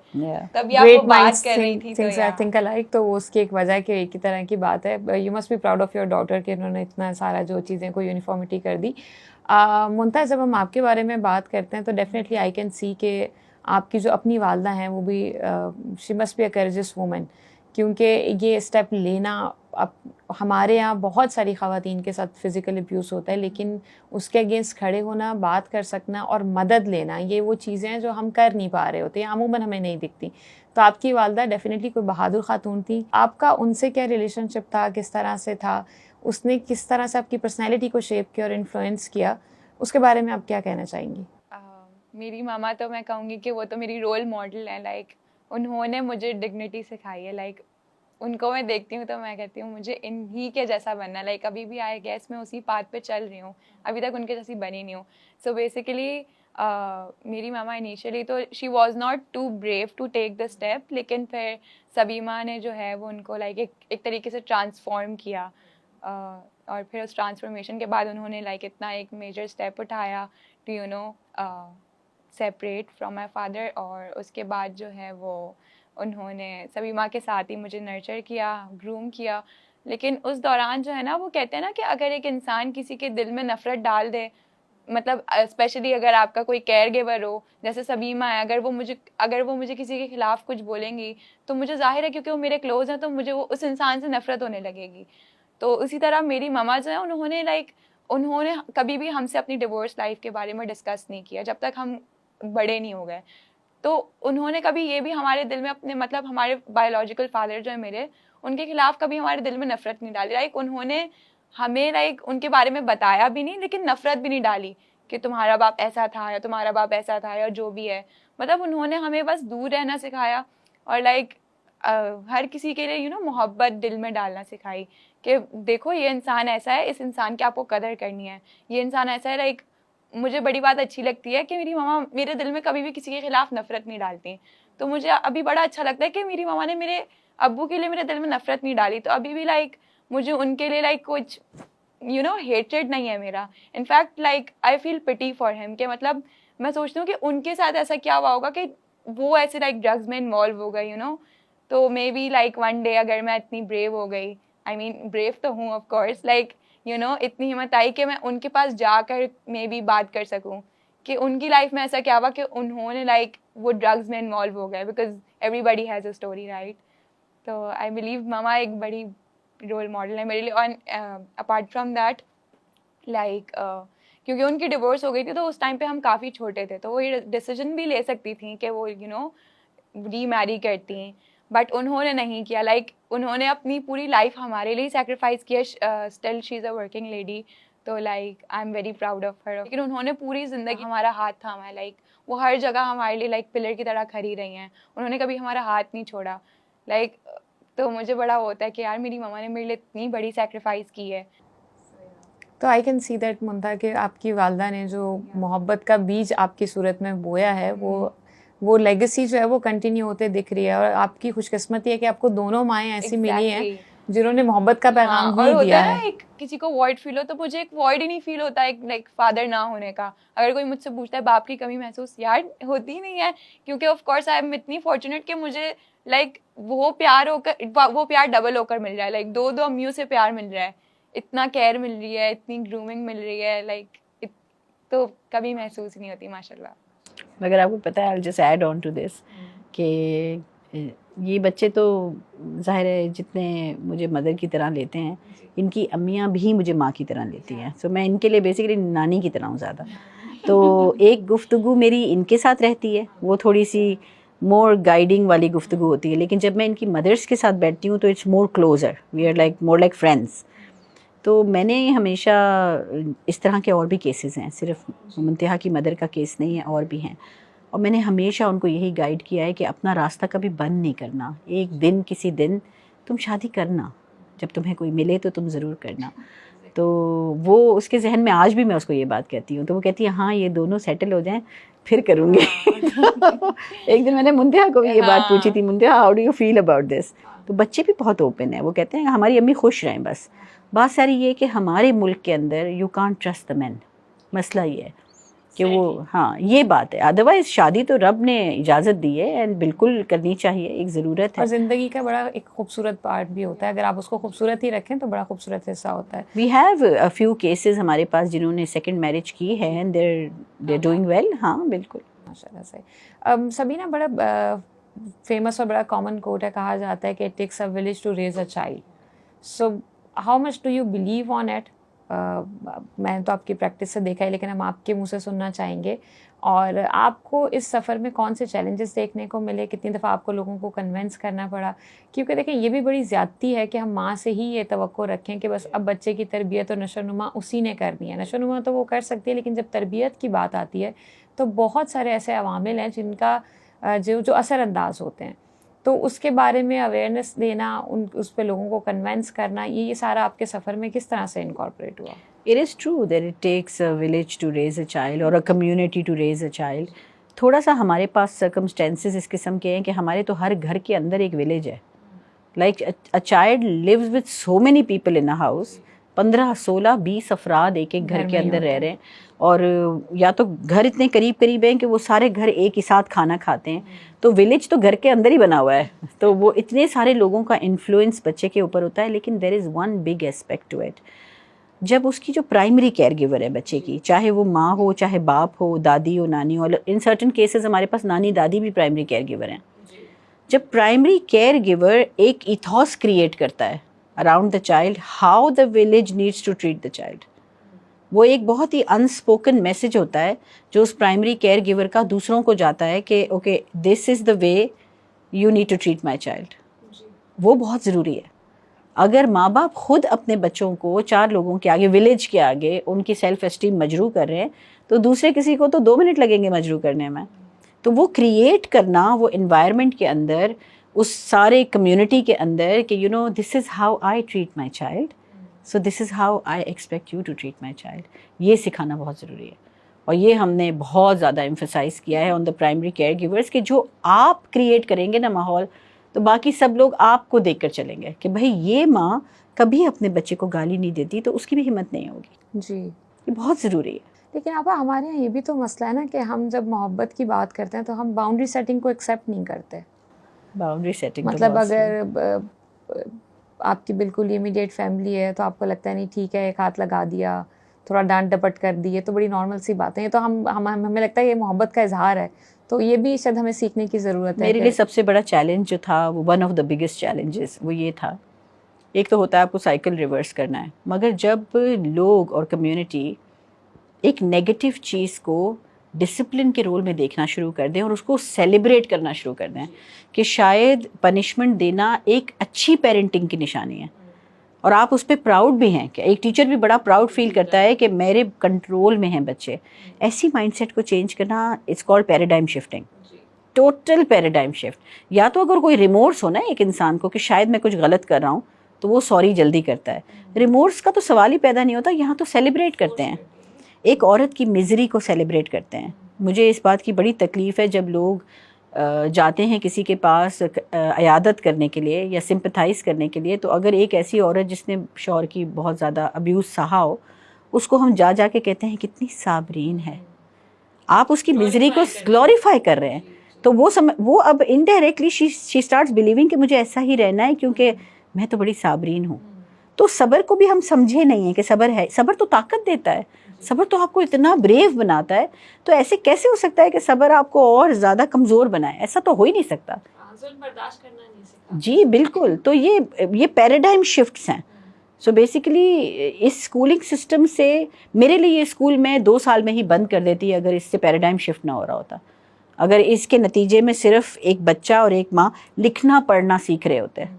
تب آپ وہ بات کر رہی تھی تو وہ اس کی ایک وجہ کہ ایک ہی طرح کی بات ہے. You must be proud of your daughter کہ انہوں نے اتنا سارا جو چیزیں کو یونیفارمٹی کر دی. ممتاز, جب ہم آپ کے بارے میں بات کرتے ہیں تو ڈیفینیٹلی آئی کین سی کہ آپ کی جو اپنی والدہ ہیں وہ بھی she must be a courageous woman, کیونکہ یہ اسٹیپ لینا, اب ہمارے یہاں بہت ساری خواتین کے ساتھ فزیکل ابیوز ہوتا ہے, لیکن اس کے اگینسٹ کھڑے ہونا, بات کر سکنا اور مدد لینا, یہ وہ چیزیں ہیں جو ہم کر نہیں پا رہے ہوتے, عموماً ہمیں نہیں دکھتی. تو آپ کی والدہ ڈیفینیٹلی کوئی بہادر خاتون تھی. آپ کا ان سے کیا ریلیشن شپ تھا, کس طرح سے تھا, اس نے کس طرح سے آپ کی پرسنالٹی کو شیپ کیا اور انفلوئنس کیا, اس کے بارے میں آپ کیا کہنا چاہیں گی؟ میری ماما تو میں کہوں گی کہ وہ تو میری رول ماڈل ہیں. لائک انہوں نے مجھے ڈگنیٹی سکھائی ہے. لائک ان کو میں دیکھتی ہوں تو میں کہتی ہوں مجھے انہی کے جیسا بننا. لائک ابھی بھی آئی گیس میں اسی پاتھ پہ چل رہی ہوں, ابھی تک ان کے جیسی بنی نہیں ہوں. سو بیسیکلی میری ماما انیشیلی تو she was not too brave to take the step, لیکن پھر سبیمہ نے جو ہے وہ ان کو لائک ایک طریقے سے ٹرانسفارم کیا, اور پھر اس ٹرانسفارمیشن کے بعد انہوں نے لائک اتنا ایک میجر اسٹیپ اٹھایا to you know separate from my father. اور اس کے بعد جو ہے وہ انہوں نے سبیمہ کے ساتھ ہی مجھے نرچر کیا, گروم کیا. لیکن اس دوران جو ہے نا وہ کہتے ہیں نا کہ اگر ایک انسان کسی کے دل میں نفرت ڈال دے, مطلب اسپیشلی اگر آپ کا کوئی کیئر گیور ہو جیسے سبیمہ ہے, اگر وہ مجھے کسی کے خلاف کچھ بولیں گی تو مجھے ظاہر ہے کیونکہ وہ میرے کلوز ہیں تو مجھے وہ اس انسان سے نفرت ہونے لگے گی. تو اسی طرح میری ماما جو ہے انہوں نے کبھی بھی ہم سے اپنی ڈیورس لائف کے بارے میں ڈسکس نہیں کیا جب تک ہم بڑے نہیں ہو گئے. تو انہوں نے کبھی یہ بھی ہمارے دل میں اپنے, مطلب ہمارے بایولوجیکل فادر جو ہے میرے, ان کے خلاف کبھی ہمارے دل میں نفرت نہیں ڈالی. لائک انہوں نے ہمیں لائک ان کے بارے میں بتایا بھی نہیں, لیکن نفرت بھی نہیں ڈالی کہ تمہارا باپ ایسا تھا یا تمہارا باپ ایسا تھا یا جو بھی ہے. مطلب انہوں نے ہمیں بس دور رہنا سکھایا اور لائک ہر کسی کے لیے یو نو محبت دل میں ڈالنا سکھائی کہ دیکھو یہ انسان ایسا ہے, اس انسان کی آپ کو قدر کرنی ہے, یہ انسان ایسا ہے. لائک مجھے بڑی بات اچھی لگتی ہے کہ میری ماما میرے دل میں کبھی بھی کسی کے خلاف نفرت نہیں ڈالتی. تو مجھے ابھی بڑا اچھا لگتا ہے کہ میری ماما نے میرے ابو کے لیے میرے دل میں نفرت نہیں ڈالی. تو ابھی بھی لائک مجھے ان کے لیے لائک کچھ یو نو ہیٹریڈ نہیں ہے میرا. انفیکٹ لائک آئی فیل پٹی فار ہیم کہ مطلب میں سوچتی ہوں کہ ان کے ساتھ ایسا کیا ہوا ہوگا کہ وہ ایسے لائک ڈرگز میں انوالو ہو گئے یو نو. تو maybe like one day اگر میں اتنی بریو ہو گئی, آئی مین بریو تو ہوں of course, like you know اتنی ہمت آئی کہ میں ان کے پاس جا کر مے بی بات کر سکوں کہ ان کی لائف میں ایسا کیا ہوا کہ انہوں نے لائک وہ ڈرگز میں انوالو ہو گئے, because everybody has a story right. تو آئی بلیو ماما ایک بڑی رول ماڈل ہے میرے لیے. اور اپارٹ فرام دیٹ لائک کیونکہ ان کی ڈیورس ہو گئی تھی تو اس ٹائم پہ ہم کافی چھوٹے تھے, تو وہ یہ ڈیسیجن بھی لے سکتی تھیں کہ وہ یو نو ری میری کرتی ہیں, بٹ انہوں نے نہیں کیا. لائک انہوں نے اپنی پوری لائف ہمارے لیے سیکریفائز کیا. Still she is a working lady, تو like I am very proud of her. لیکن انہوں نے پوری زندگی ہمارا ہاتھ تھاما ہے. لائک وہ ہر جگہ ہمارے لیے لائک پلر کی طرح کھڑی رہی ہیں, انہوں نے کبھی ہمارا ہاتھ نہیں چھوڑا. لائک تو مجھے بڑا ہوتا ہے کہ یار میری ماما نے میرے لیے اتنی بڑی سیکریفائز کی ہے. تو آئی کین سی دیٹ منتا کہ آپ کی والدہ نے جو محبت کا بیج آپ کی صورت میں بویا ہے وہ لیگیسی جو ہے وہ کنٹینیو ہوتے دکھ رہی ہے. اور آپ کی خوش قسمتی ہے کہ آپ کو دونوں مائیں ایسی ملی ہیں جنہوں نے محبت کا پیغام بھی دیا ہے. ایک کسی کو وائڈ فیل ہو تو مجھے ایک وائڈ ہی نہیں فیل ہوتا ہے لائک فادر نہ ہونے کا. اگر کوئی مجھ سے پوچھتا ہے باپ کی کمی محسوس, یار ہوتی ہی نہیں ہے, کیونکہ آف کورس آئی ایم اتنی فارچونیٹ کہ مجھے لائک وہ پیار ڈبل ہو کر مل رہا ہے. لائک دو امیوں سے پیار مل رہا ہے, اتنا کیئر مل رہی ہے, اتنی گرومنگ مل رہی ہے, لائک تو کبھی محسوس نہیں ہوتی ماشاء اللہ. مگر آپ کو پتہ ہے I'll just add on to this کہ یہ بچے تو ظاہر ہے جتنے مجھے مدر کی طرح لیتے ہیں, ان کی امیاں بھی مجھے ماں کی طرح لیتی ہیں. سو میں ان کے لیے بیسیکلی نانی کی طرح ہوں زیادہ. تو ایک گفتگو میری ان کے ساتھ رہتی ہے, وہ تھوڑی سی مور گائیڈنگ والی گفتگو ہوتی ہے. لیکن جب میں ان کی مدرس کے ساتھ بیٹھتی ہوں تو it's more closer, we are like more like friends. تو میں نے ہمیشہ اس طرح کے اور بھی کیسز ہیں, صرف منتہا کی مدر کا کیس نہیں ہے, اور بھی ہیں, اور میں نے ہمیشہ ان کو یہی گائیڈ کیا ہے کہ اپنا راستہ کبھی بند نہیں کرنا. ایک دن کسی دن تم شادی کرنا, جب تمہیں کوئی ملے تو تم ضرور کرنا. تو وہ اس کے ذہن میں آج بھی میں اس کو یہ بات کہتی ہوں, تو وہ کہتی ہے ہاں یہ دونوں سیٹل ہو جائیں پھر کروں گی. ایک دن میں نے منتہا کو بھی یہ بات پوچھی تھی, Muntaha how do you feel about this. تو بچے بھی بہت اوپن ہیں, وہ کہتے ہیں ہماری امی خوش رہیں بس. بات ساری یہ کہ ہمارے ملک کے اندر یو کانٹ ٹرسٹ دا مین, مسئلہ یہ ہے کہ وہ, ہاں یہ بات ہے. ادروائز شادی تو رب نے اجازت دی ہے اینڈ بالکل کرنی چاہیے, ایک ضرورت ہے. اور زندگی کا بڑا ایک خوبصورت پارٹ بھی ہوتا ہے, اگر آپ اس کو خوبصورت ہی رکھیں تو بڑا خوبصورت حصہ ہوتا ہے. We have a few cases ہمارے پاس جنہوں نے سیکنڈ میرج کی ہے اینڈ دے ڈوئنگ ویل. ہاں بالکل ماشاء اللہ سے. سبینہ, بڑا فیمس اور بڑا کامن کوٹ ہے, کہا جاتا ہے کہ it takes a village to raise a child. So how much do you believe on it? میں نے تو آپ کی پریکٹس سے دیکھا ہے, لیکن ہم آپ کے منہ سے سننا چاہیں گے. اور آپ کو اس سفر میں کون سے چیلنجز دیکھنے کو ملے, کتنی دفعہ آپ کو لوگوں کو کنونس کرنا پڑا؟ کیونکہ دیکھیں یہ بھی بڑی زیادتی ہے کہ ہم ماں سے ہی یہ توقع رکھیں کہ بس اب بچے کی تربیت اور نشو و نما اسی نے کرنی ہے. نشو و نما تو وہ کر سکتی ہے, لیکن جب تربیت کی بات آتی ہے تو بہت سارے ایسے عوامل ہیں جن کا جو اثر انداز ہوتے ہیں. تو اس کے بارے میں اویئرنیس دینا, اس پہ لوگوں کو کنونس کرنا, یہ سارا آپ کے سفر میں کس طرح سے انکارپوریٹ ہوا؟ It is true that it takes a village to raise a child or a community to raise a child. تھوڑا سا ہمارے پاس circumstances اس قسم کے ہیں کہ ہمارے تو ہر گھر کے اندر ایک ولیج ہے. Like a child lives with so many people in a house. 15, 16, 20 افراد ایک ایک گھر کے اندر رہ رہے ہیں, اور یا تو گھر اتنے قریب قریب ہیں کہ وہ سارے گھر ایک ہی ساتھ کھانا کھاتے ہیں. تو ولیج تو گھر کے اندر ہی بنا ہوا ہے, تو وہ اتنے سارے لوگوں کا انفلوئنس بچے کے اوپر ہوتا ہے. لیکن there is one big aspect to it. جب اس کی جو پرائمری کیئر گیور ہے بچے کی, چاہے وہ ماں ہو, چاہے باپ ہو, دادی ہو, نانی ہو, ان سرٹن کیسز ہمارے پاس نانی دادی بھی پرائمری کیئر گیور ہیں. جب پرائمری کیئر گیور ایک ایتھوس کریٹ کرتا ہے around the child, how the village needs to treat the child, وہ ایک بہت ہی انسپوکن میسج ہوتا ہے جو اس پرائمری کیئر گیور کا دوسروں کو جاتا ہے کہ okay this is the way you need to treat my child. وہ بہت ضروری ہے. اگر ماں باپ خود اپنے بچوں کو 4 لوگوں کے آگے, ولیج کے آگے ان کی سیلف اسٹیم مجروح کر رہے ہیں, تو دوسرے کسی کو تو 2 منٹ لگیں گے مجروح کرنے میں. تو وہ کریٹ کرنا وہ انوائرمنٹ کے اندر, اس سارے کمیونٹی کے اندر کہ you know this is how I treat my child, so this is how I expect you to treat my child, یہ سکھانا بہت ضروری ہے. اور یہ ہم نے بہت زیادہ ایمفسائز کیا ہے آن دا پرائمری کیئر گیورس کہ جو آپ کریٹ کریں گے نا ماحول, تو باقی سب لوگ آپ کو دیکھ کر چلیں گے کہ بھائی یہ ماں کبھی اپنے بچے کو گالی نہیں دیتی, تو اس کی بھی ہمت نہیں ہوگی. جی یہ بہت ضروری ہے. لیکن آپا ہمارے یہاں یہ بھی تو مسئلہ ہے نا کہ ہم جب محبت کی بات کرتے ہیں تو ہم باؤنڈری سیٹنگ کو ایکسیپٹ نہیں کرتے. باؤنڈری سیٹنگ مطلب اگر آپ کی بالکل امیڈیٹ فیملی ہے تو آپ کو لگتا ہے نہیں ٹھیک ہے, ایک ہاتھ لگا دیا, تھوڑا ڈانٹ ڈپٹ کر دی, یہ تو بڑی نارمل سی بات ہے, یہ تو ہمیں لگتا ہے یہ محبت کا اظہار ہے. تو یہ بھی شاید ہمیں سیکھنے کی ضرورت ہے. میرے لیے سب سے بڑا چیلنج جو تھا وہ one of the biggest challenges وہ یہ تھا, ایک تو ہوتا ہے آپ کو سائیکل ریورس کرنا ہے, مگر جب لوگ اور کمیونٹی ایک نیگیٹو چیز کو ڈسپلن کے رول میں دیکھنا شروع کر دیں اور اس کو سیلیبریٹ کرنا شروع کر دیں کہ شاید پنشمنٹ دینا ایک اچھی پیرنٹنگ کی نشانی ہے, اور آپ اس پہ پراؤڈ بھی ہیں, کہ ایک ٹیچر بھی بڑا پراؤڈ فیل کرتا ہے کہ میرے کنٹرول میں ہیں بچے. ایسی مائنڈ سیٹ کو چینج کرنا it's called paradigm shifting, total paradigm shift. یا تو اگر کوئی ریمورس ہونا ہے ایک انسان کو کہ شاید میں کچھ غلط کر رہا ہوں, تو وہ سوری جلدی کرتا ہے. ریمورس کا تو سوال ہی پیدا نہیں ہوتا, یہاں تو سیلیبریٹ کرتے ہیں, ایک عورت کی مزری کو سیلیبریٹ کرتے ہیں. مجھے اس بات کی بڑی تکلیف ہے جب لوگ جاتے ہیں کسی کے پاس عیادت کرنے کے لیے یا سمپتھائز کرنے کے لیے, تو اگر ایک ایسی عورت جس نے شوہر کی بہت زیادہ ابیوز سہا ہو, اس کو ہم جا کے کہتے ہیں کتنی صابرین ہے, آپ اس کی مزری کو گلوریفائی کر رہے ہیں. تو وہ اب انڈائریکٹلی شی اسٹارٹس بلیونگ کہ مجھے ایسا ہی رہنا ہے کیونکہ میں تو بڑی صابرین ہوں. تو صبر کو بھی ہم سمجھے نہیں ہیں کہ صبر ہے. صبر تو طاقت دیتا ہے, صبر تو آپ کو اتنا بریو بناتا ہے. تو ایسے کیسے ہو سکتا ہے کہ صبر آپ کو اور زیادہ کمزور بنائے؟ ایسا تو ہو ہی نہیں سکتا. برداشت کرنا نہیں سکتا. جی بالکل. تو یہ پیراڈائم شفٹس ہیں. سو بیسیکلی اس اسکولنگ سسٹم سے میرے لیے یہ اسکول میں 2 سال میں ہی بند کر دیتی اگر اس سے پیراڈائم شفٹ نہ ہو رہا ہوتا. اگر اس کے نتیجے میں صرف ایک بچہ اور ایک ماں لکھنا پڑھنا سیکھ رہے ہوتے ہیں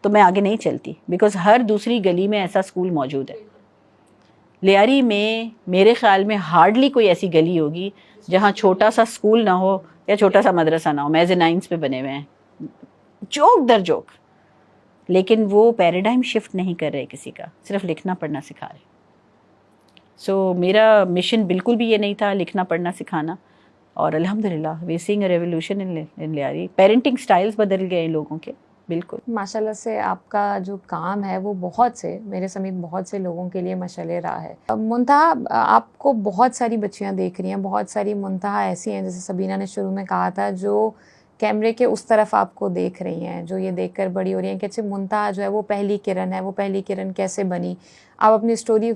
تو میں آگے نہیں چلتی، بیکاز ہر دوسری گلی میں ایسا اسکول موجود ہے. لیاری میں میرے خیال میں ہارڈلی کوئی ایسی گلی ہوگی جہاں چھوٹا سا اسکول نہ ہو یا چھوٹا سا مدرسہ نہ ہو. میزنائنس پہ بنے ہوئے ہیں جوک در جوک، لیکن وہ پیراڈائم شفٹ نہیں کر رہے کسی کا، صرف لکھنا پڑھنا سکھا رہے. سو میرا مشن بالکل بھی یہ نہیں تھا لکھنا پڑھنا سکھانا، اور الحمدللہ we seeing a revolution in Lyari. Parenting styles بدل گئے ان لوگوں کے بالکل. ماشاءاللہ سے آپ کا جو کام ہے وہ بہت سے میرے سمیت بہت سے لوگوں کے لیے مشعل راہ ہے. منتہا آپ کو بہت ساری بچیاں دیکھ رہی ہیں، بہت ساری منتہا ایسی ہیں جیسے سبینہ نے شروع میں کہا تھا جو کیمرے کے اس طرف آپ کو دیکھ رہی ہیں، جو یہ دیکھ کر بڑی ہو رہی ہیں کہ اچھا منتہا جو ہے وہ پہلی کرن ہے، وہ پہلی کرن کیسے بنی. آپ اپنی اسٹوری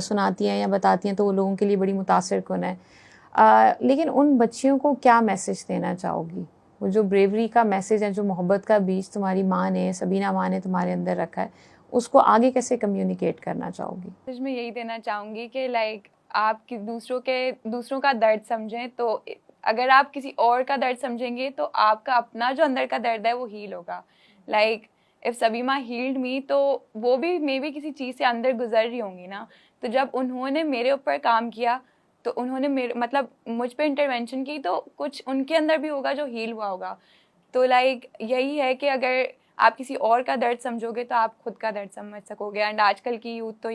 سناتی ہیں یا بتاتی ہیں تو وہ لوگوں کے لیے بڑی متاثر کن ہے. لیکن ان بچیوں کو کیا میسیج دینا چاہو گی؟ وہ جو بریوری کا میسیج ہے، جو محبت کا بیج تمہاری ماں نے، سبینہ ماں نے تمہارے اندر رکھا ہے، اس کو آگے کیسے کمیونیکیٹ کرنا چاہو گی؟ میں یہی دینا چاہوں گی کہ لائک آپ دوسروں کا درد سمجھیں. تو اگر آپ کسی اور کا درد سمجھیں گے تو آپ کا اپنا جو اندر کا درد ہے وہ ہیل ہوگا. لائک اف سبیمہ ہیلڈ می تو وہ بھی مے بی کسی چیز سے اندر گزر رہی ہوں گی نا. تو جب انہوں نے میرے اوپر کام کیا تو انہوں نے مطلب مجھ پہ انٹرونشن کی تو کچھ ان کے اندر بھی ہوگا جو ہیل ہوا ہوگا. تو لائک یہی ہے کہ اگر آپ کسی اور کا درد سمجھو گے تو آپ خود کا درد سمجھ سکو گے. اینڈ آج کل کی یوتھ تو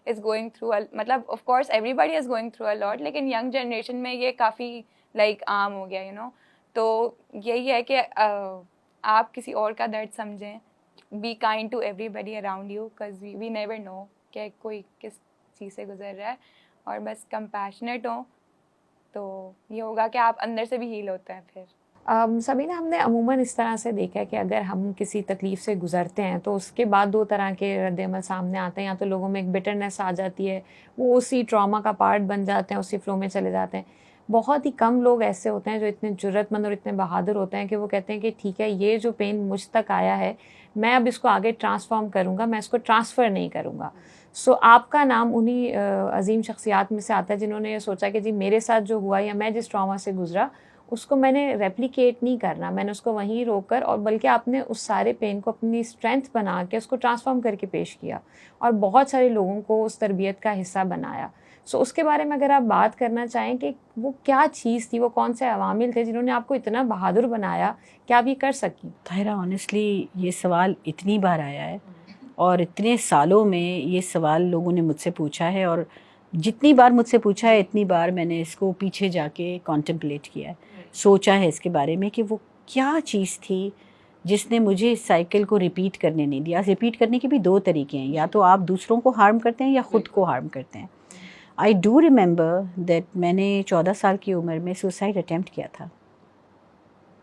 از گوئنگ تھرو مطلب of course everybody is going through a lot, لیکن ینگ جنریشن میں یہ کافی لائک عام ہو گیا تو یہی ہے کہ آپ کسی اور کا درد سمجھیں. Be kind to everybody around you because we never know کہ کوئی کس چیز سے گزر رہا ہے. اور بس کمپیشنیٹ ہوں تو یہ ہوگا کہ آپ اندر سے بھی ہیل ہوتے ہیں پھر. سبینہ، ہم نے عموماً اس طرح سے دیکھا ہے کہ اگر ہم کسی تکلیف سے گزرتے ہیں تو اس کے بعد دو طرح کے رد عمل سامنے آتے ہیں. یا تو لوگوں میں ایک بٹرنس آ جاتی ہے، وہ اسی ٹراما کا پارٹ بن جاتے ہیں، اسی فلو میں چلے جاتے ہیں. بہت ہی کم لوگ ایسے ہوتے ہیں جو اتنے جرأت مند اور اتنے بہادر ہوتے ہیں کہ وہ کہتے ہیں کہ ٹھیک ہے، یہ جو پین مجھ تک آیا ہے میں اب اس کو آگے ٹرانسفارم کروں گا، میں اس کو ٹرانسفر نہیں کروں گا. سو آپ کا نام انہی عظیم شخصیات میں سے آتا ہے جنہوں نے یہ سوچا کہ جی میرے ساتھ جو ہوا یا میں جس ٹراما سے گزرا اس کو میں نے ریپلیکیٹ نہیں کرنا، میں نے اس کو وہیں روک کر، اور بلکہ آپ نے اس سارے پین کو اپنی اسٹرینتھ بنا کے اس کو ٹرانسفارم کر کے پیش کیا اور بہت سارے لوگوں کو اس تربیت کا حصہ بنایا. سو اس کے بارے میں اگر آپ بات کرنا چاہیں کہ وہ کیا چیز تھی، وہ کون سے عوامل تھے جنہوں نے آپ کو اتنا بہادر بنایا کہ آپ یہ کر سکیں؟ طاہرہ آنیسٹلی یہ سوال اتنی بار آیا ہے اور اتنے سالوں میں یہ سوال لوگوں نے مجھ سے پوچھا ہے، اور جتنی بار مجھ سے پوچھا ہے اتنی بار میں نے اس کو پیچھے جا کے کانٹمپلیٹ کیا ہے، سوچا ہے اس کے بارے میں کہ وہ کیا چیز تھی جس نے مجھے اس سائیکل کو ریپیٹ کرنے نہیں دیا. ریپیٹ کرنے کے بھی دو طریقے ہیں، یا تو آپ دوسروں کو ہارم کرتے ہیں یا خود کو ہارم کرتے ہیں. آئی ڈو ریممبر دیٹ میں نے 14 سال کی عمر میں سوسائڈ اٹیمپٹ کیا تھا،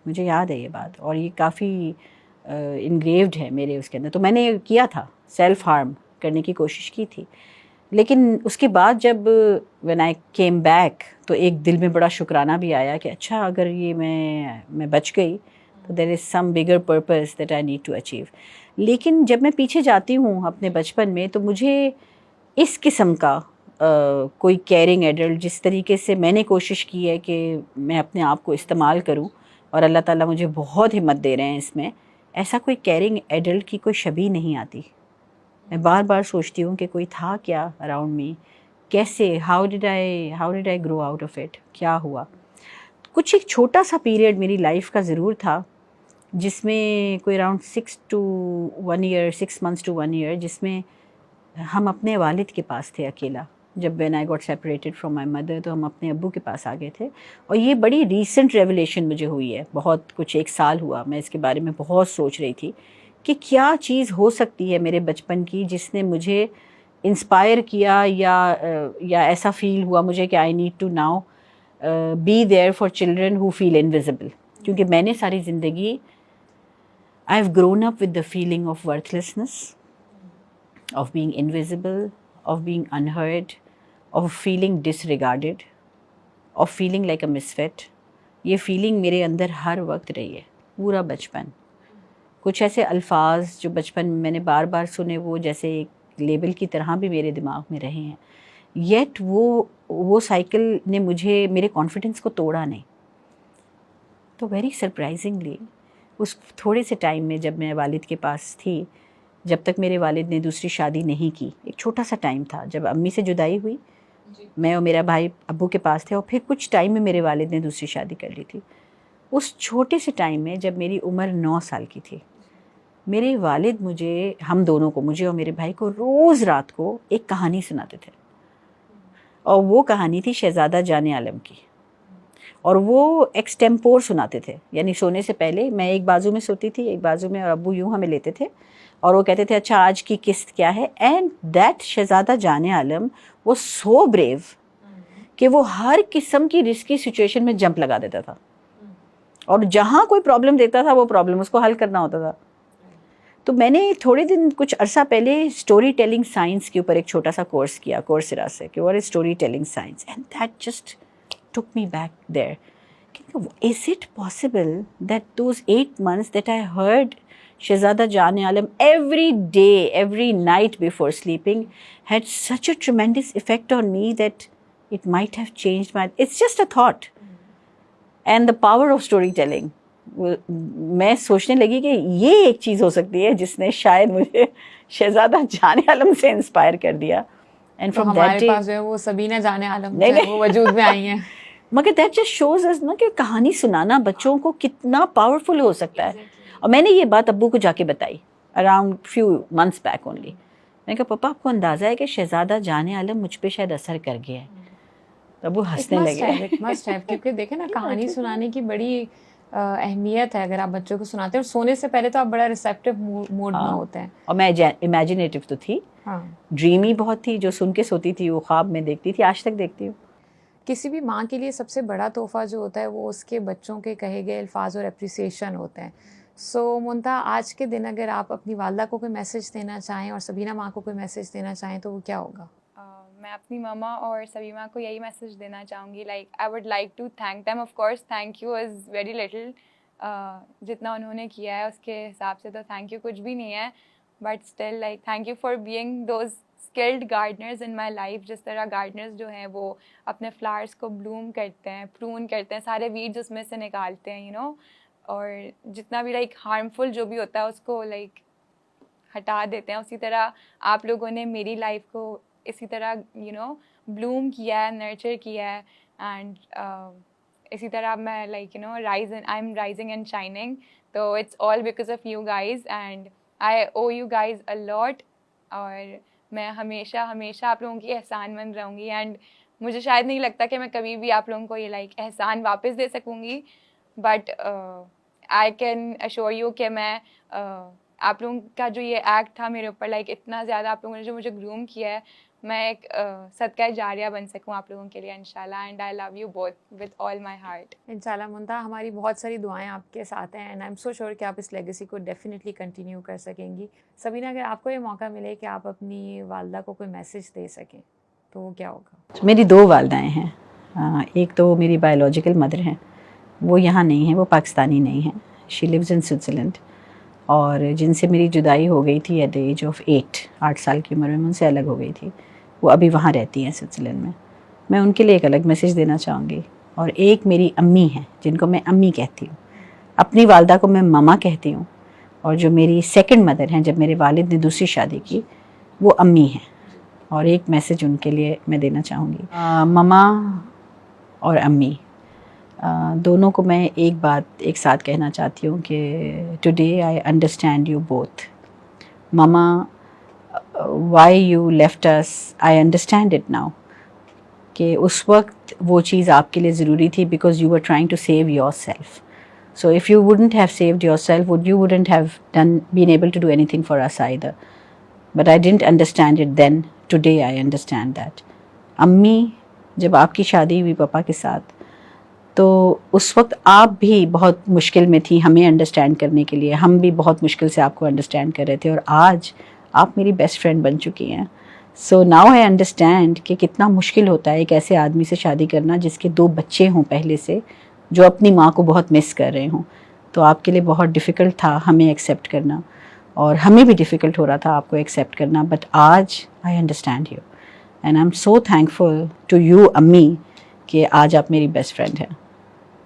مجھے یاد ہے یہ بات، اور یہ کافی انگریوڈ ہے میرے اس کے اندر. تو میں نے کیا تھا، سیلف ہارم کرنے کی کوشش کی تھی. لیکن اس کے بعد جب وین آئی کیم بیک تو ایک دل میں بڑا شکرانہ بھی آیا کہ اچھا اگر یہ میں بچ گئی تو there is some bigger purpose that I need to achieve. لیکن جب میں پیچھے جاتی ہوں اپنے بچپن میں تو مجھے اس قسم کا کوئی کیئرنگ ایڈلٹ، جس طریقے سے میں نے کوشش کی ہے کہ میں اپنے آپ کو استعمال کروں، اور اللہ تعالیٰ مجھے بہت ہمت دے رہے ہیں اس میں، ایسا کوئی کیئرنگ ایڈلٹ کی کوئی شبیہ نہیں آتی. میں بار بار سوچتی ہوں کہ کوئی تھا کیا اراؤنڈ می، کیسے how did I grow out of it, کیا ہوا. کچھ ایک چھوٹا سا پیریڈ میری لائف کا ضرور تھا جس میں کوئی اراؤنڈ 6 months to 1 year جس میں ہم اپنے والد کے پاس تھے اکیلا. جب when I got separated from my mother تو ہم اپنے ابو کے پاس آ گئے تھے. اور یہ بڑی ریسنٹ ریولیشن مجھے ہوئی ہے، بہت کچھ 1 سال ہوا، میں اس کے بارے میں بہت سوچ رہی تھی کہ کیا چیز ہو سکتی ہے میرے بچپن کی جس نے مجھے انسپائر کیا یا ایسا فیل ہوا مجھے کہ I need to now be there for children who feel invisible. کیونکہ میں نے ساری زندگی I have grown up with the feeling of worthlessness, of being invisible, of being unheard, of feeling disregarded, of feeling like a misfit. یہ feeling میرے اندر ہر وقت رہی ہے پورا بچپن. کچھ ایسے الفاظ جو بچپن میں نے بار بار سنے وہ جیسے ایک لیبل کی طرح بھی میرے دماغ میں رہے ہیں. یٹ وہ سائیکل نے مجھے میرے کانفیڈنس کو توڑا نہیں. تو ویری سرپرائزنگلی اس تھوڑے سے ٹائم میں جب میں والد کے پاس تھی، جب تک میرے والد نے دوسری شادی نہیں کی، ایک چھوٹا سا ٹائم تھا جب امی سے جدائی ہوئی، میں اور میرا بھائی ابو کے پاس تھے، اور پھر کچھ ٹائم میں میرے والد نے دوسری شادی کر لی تھی. اس چھوٹے سے ٹائم میں جب میری عمر 9 سال کی تھی، میرے والد ہم دونوں کو، مجھے اور میرے بھائی کو، روز رات کو ایک کہانی سناتے تھے، اور وہ کہانی تھی شہزادہ جان عالم کی. اور وہ ایکسٹیمپور سناتے تھے، یعنی سونے سے پہلے میں ایک بازو میں سوتی تھی، ایک بازو میں، اور ابو یوں ہمیں لیتے تھے، اور وہ کہتے تھے اچھا آج کی قسط کیا ہے. اینڈ دیٹ شہزادہ Jan Alam was so brave کہ وہ ہر قسم کی رسکی سچویشن میں جمپ لگا دیتا تھا، اور جہاں کوئی پرابلم دیتا تھا وہ پرابلم اس کو حل کرنا ہوتا تھا. تو میں نے تھوڑے دن کچھ عرصہ پہلے اسٹوری ٹیلنگ سائنس کے اوپر ایک چھوٹا سا کورس کیا، کورسیرا سے، کہ what is story telling science, and that just took me back there. Is it possible that those 8 months that I heard Shehzada Jaan Alam every day, every night before sleeping had such a tremendous effect on me that it might have changed my... It's just a thought. And the power of storytelling. میں سوچنے لگی کہ یہ ایک چیز ہو سکتی ہے جس نے شاید مجھے شہزادہ جان عالم سے انسپائر کر دیا. And from that day... ہمارے پاس جو ہے وہ سبینہ جان عالم وہ وجود میں آئی ہیں. مگر دیٹ جسٹ شوز اس نا کہ کہانی سنانا بچوں کو کتنا پاورفل ہو سکتا ہے. اور میں نے یہ بات ابو کو جا کے بتائی around few months back only. میں نے کہا پاپا آپ کو اندازہ ہے کہ شہزادہ جان عالم مجھ پہ شاید اثر کر گیا ہے. ابو ہنسنے لگے. کیونکہ دیکھیں نا کہانی سنانے کی بڑی اہمیت ہے اگر آپ بچوں کو سناتے ہیں، اور سونے سے پہلے تو آپ بڑا ریسیپٹیو موڈ میں ہوتے ہیں. اور میں امیجنیٹو تو تھی، ڈریمی بہت تھی، جو سن کے سوتی تھی وہ خواب میں دیکھتی تھی، آج تک دیکھتی ہوں. کسی بھی ماں کے لیے سب سے بڑا تحفہ جو ہوتا ہے وہ اس کے بچوں کے کہے گئے الفاظ اور اپریسیشن ہوتے ہیں. سو منتہا آج کے دن اگر آپ اپنی والدہ کو کوئی میسیج دینا چاہیں اور سبینہ ماں کو کوئی میسیج دینا چاہیں تو وہ کیا ہوگا؟ میں اپنی ماما اور سبیمہ کو یہی میسیج دینا چاہوں گی، like I would like to thank them. Of course thank you is very little, جتنا انہوں نے کیا ہے اس کے حساب سے تو تھینک یو کچھ بھی نہیں ہے، but still like thank you for being those skilled gardeners in my life. جس طرح گارڈنرز جو ہیں وہ اپنے فلاورس کو بلوم کرتے ہیں، پرون کرتے ہیں، سارے ویڈز اس میں سے نکالتے ہیں، اور جتنا بھی لائک ہارمفل جو بھی ہوتا ہے اس کو لائک ہٹا دیتے ہیں. اسی طرح آپ لوگوں نے میری لائف کو اسی طرح بلوم کیا ہے، نرچر کیا ہے، اینڈ اسی طرح میں like I am rising and shining. تو it's all because of you guys and I owe you guys a lot. اور میں ہمیشہ ہمیشہ آپ لوگوں کی احسان مند رہوں گی، اینڈ مجھے شاید نہیں لگتا کہ میں کبھی بھی آپ لوگوں کو یہ لائک احسان واپس دے سکوں گی، but I can assure you کہ میں آپ لوگوں کا جو یہ ایکٹ تھا میرے اوپر، لائک اتنا زیادہ آپ لوگوں نے جو مجھے گروم کیا ہے، میں ایک صدقہ جاریہ بن سکوں آپ لوگوں کے لیے انشاءاللہ. And I love you both with all my heart. انشاءاللہ منتہا ہماری بہت ساری دعائیں آپ کے ساتھ ہیں، and I am so sure کہ آپ اس لیگیسی کو ڈیفینیٹلی کنٹینیو کر سکیں گی. سبینہ اگر آپ کو یہ موقع ملے کہ آپ اپنی والدہ کو کوئی میسیج دے سکیں تو وہ کیا ہوگا؟ میری 2 والدائیں ہیں. ایک تو میری بایولوجیکل مدر ہیں، وہ یہاں نہیں ہیں، وہ پاکستانی نہیں ہیں، شی لیوز ان سوئٹزرلینڈ، اور جن سے میری جدائی ہو گئی تھی ایٹ دا ایج آف 8 سال کی عمر میں ان سے الگ ہو گئی تھی. وہ ابھی وہاں رہتی ہیں سوئٹزرلینڈ میں. میں ان کے لیے ایک الگ میسیج دینا چاہوں گی. اور ایک میری امی ہیں جن کو میں امی کہتی ہوں، اپنی والدہ کو میں ماما کہتی ہوں، اور جو میری سیکنڈ مدر ہیں جب میرے والد نے دوسری شادی کی وہ امی ہیں. اور ایک میسیج ان کے لیے میں دینا چاہوں گی. ماما اور امی دونوں کو میں ایک بات ایک ساتھ کہنا چاہتی ہوں کہ today I understand you both. Mama why you left us, I understand it now, کہ اس وقت وہ چیز آپ کے لیے ضروری تھی because you are trying to save yourself. So if you wouldn't have saved yourself you wouldn't have been able to do anything for us either. But I don't understand it then, today I understand that. امی جب آپ کی شادی ہوئی پاپا کے ساتھ تو اس وقت آپ بھی بہت مشکل میں تھی ہمیں انڈرسٹینڈ کرنے کے لیے، ہم بھی بہت مشکل سے آپ کو انڈرسٹینڈ کر رہے تھے، اور آج آپ میری بیسٹ فرینڈ بن چکی ہیں. سو ناؤ آئی انڈرسٹینڈ کہ کتنا مشکل ہوتا ہے ایک ایسے آدمی سے شادی کرنا جس کے 2 بچے ہوں پہلے سے، جو اپنی ماں کو بہت مس کر رہے ہوں. تو آپ کے لیے بہت ڈیفیکلٹ تھا ہمیں ایکسیپٹ کرنا، اور ہمیں بھی ڈیفیکلٹ ہو رہا تھا آپ کو ایکسیپٹ کرنا، بٹ آج I understand you and I am so thankful to you امی کہ آج آپ میری بیسٹ فرینڈ ہیں.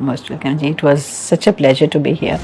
Most welcome ji, it was such a pleasure to be here.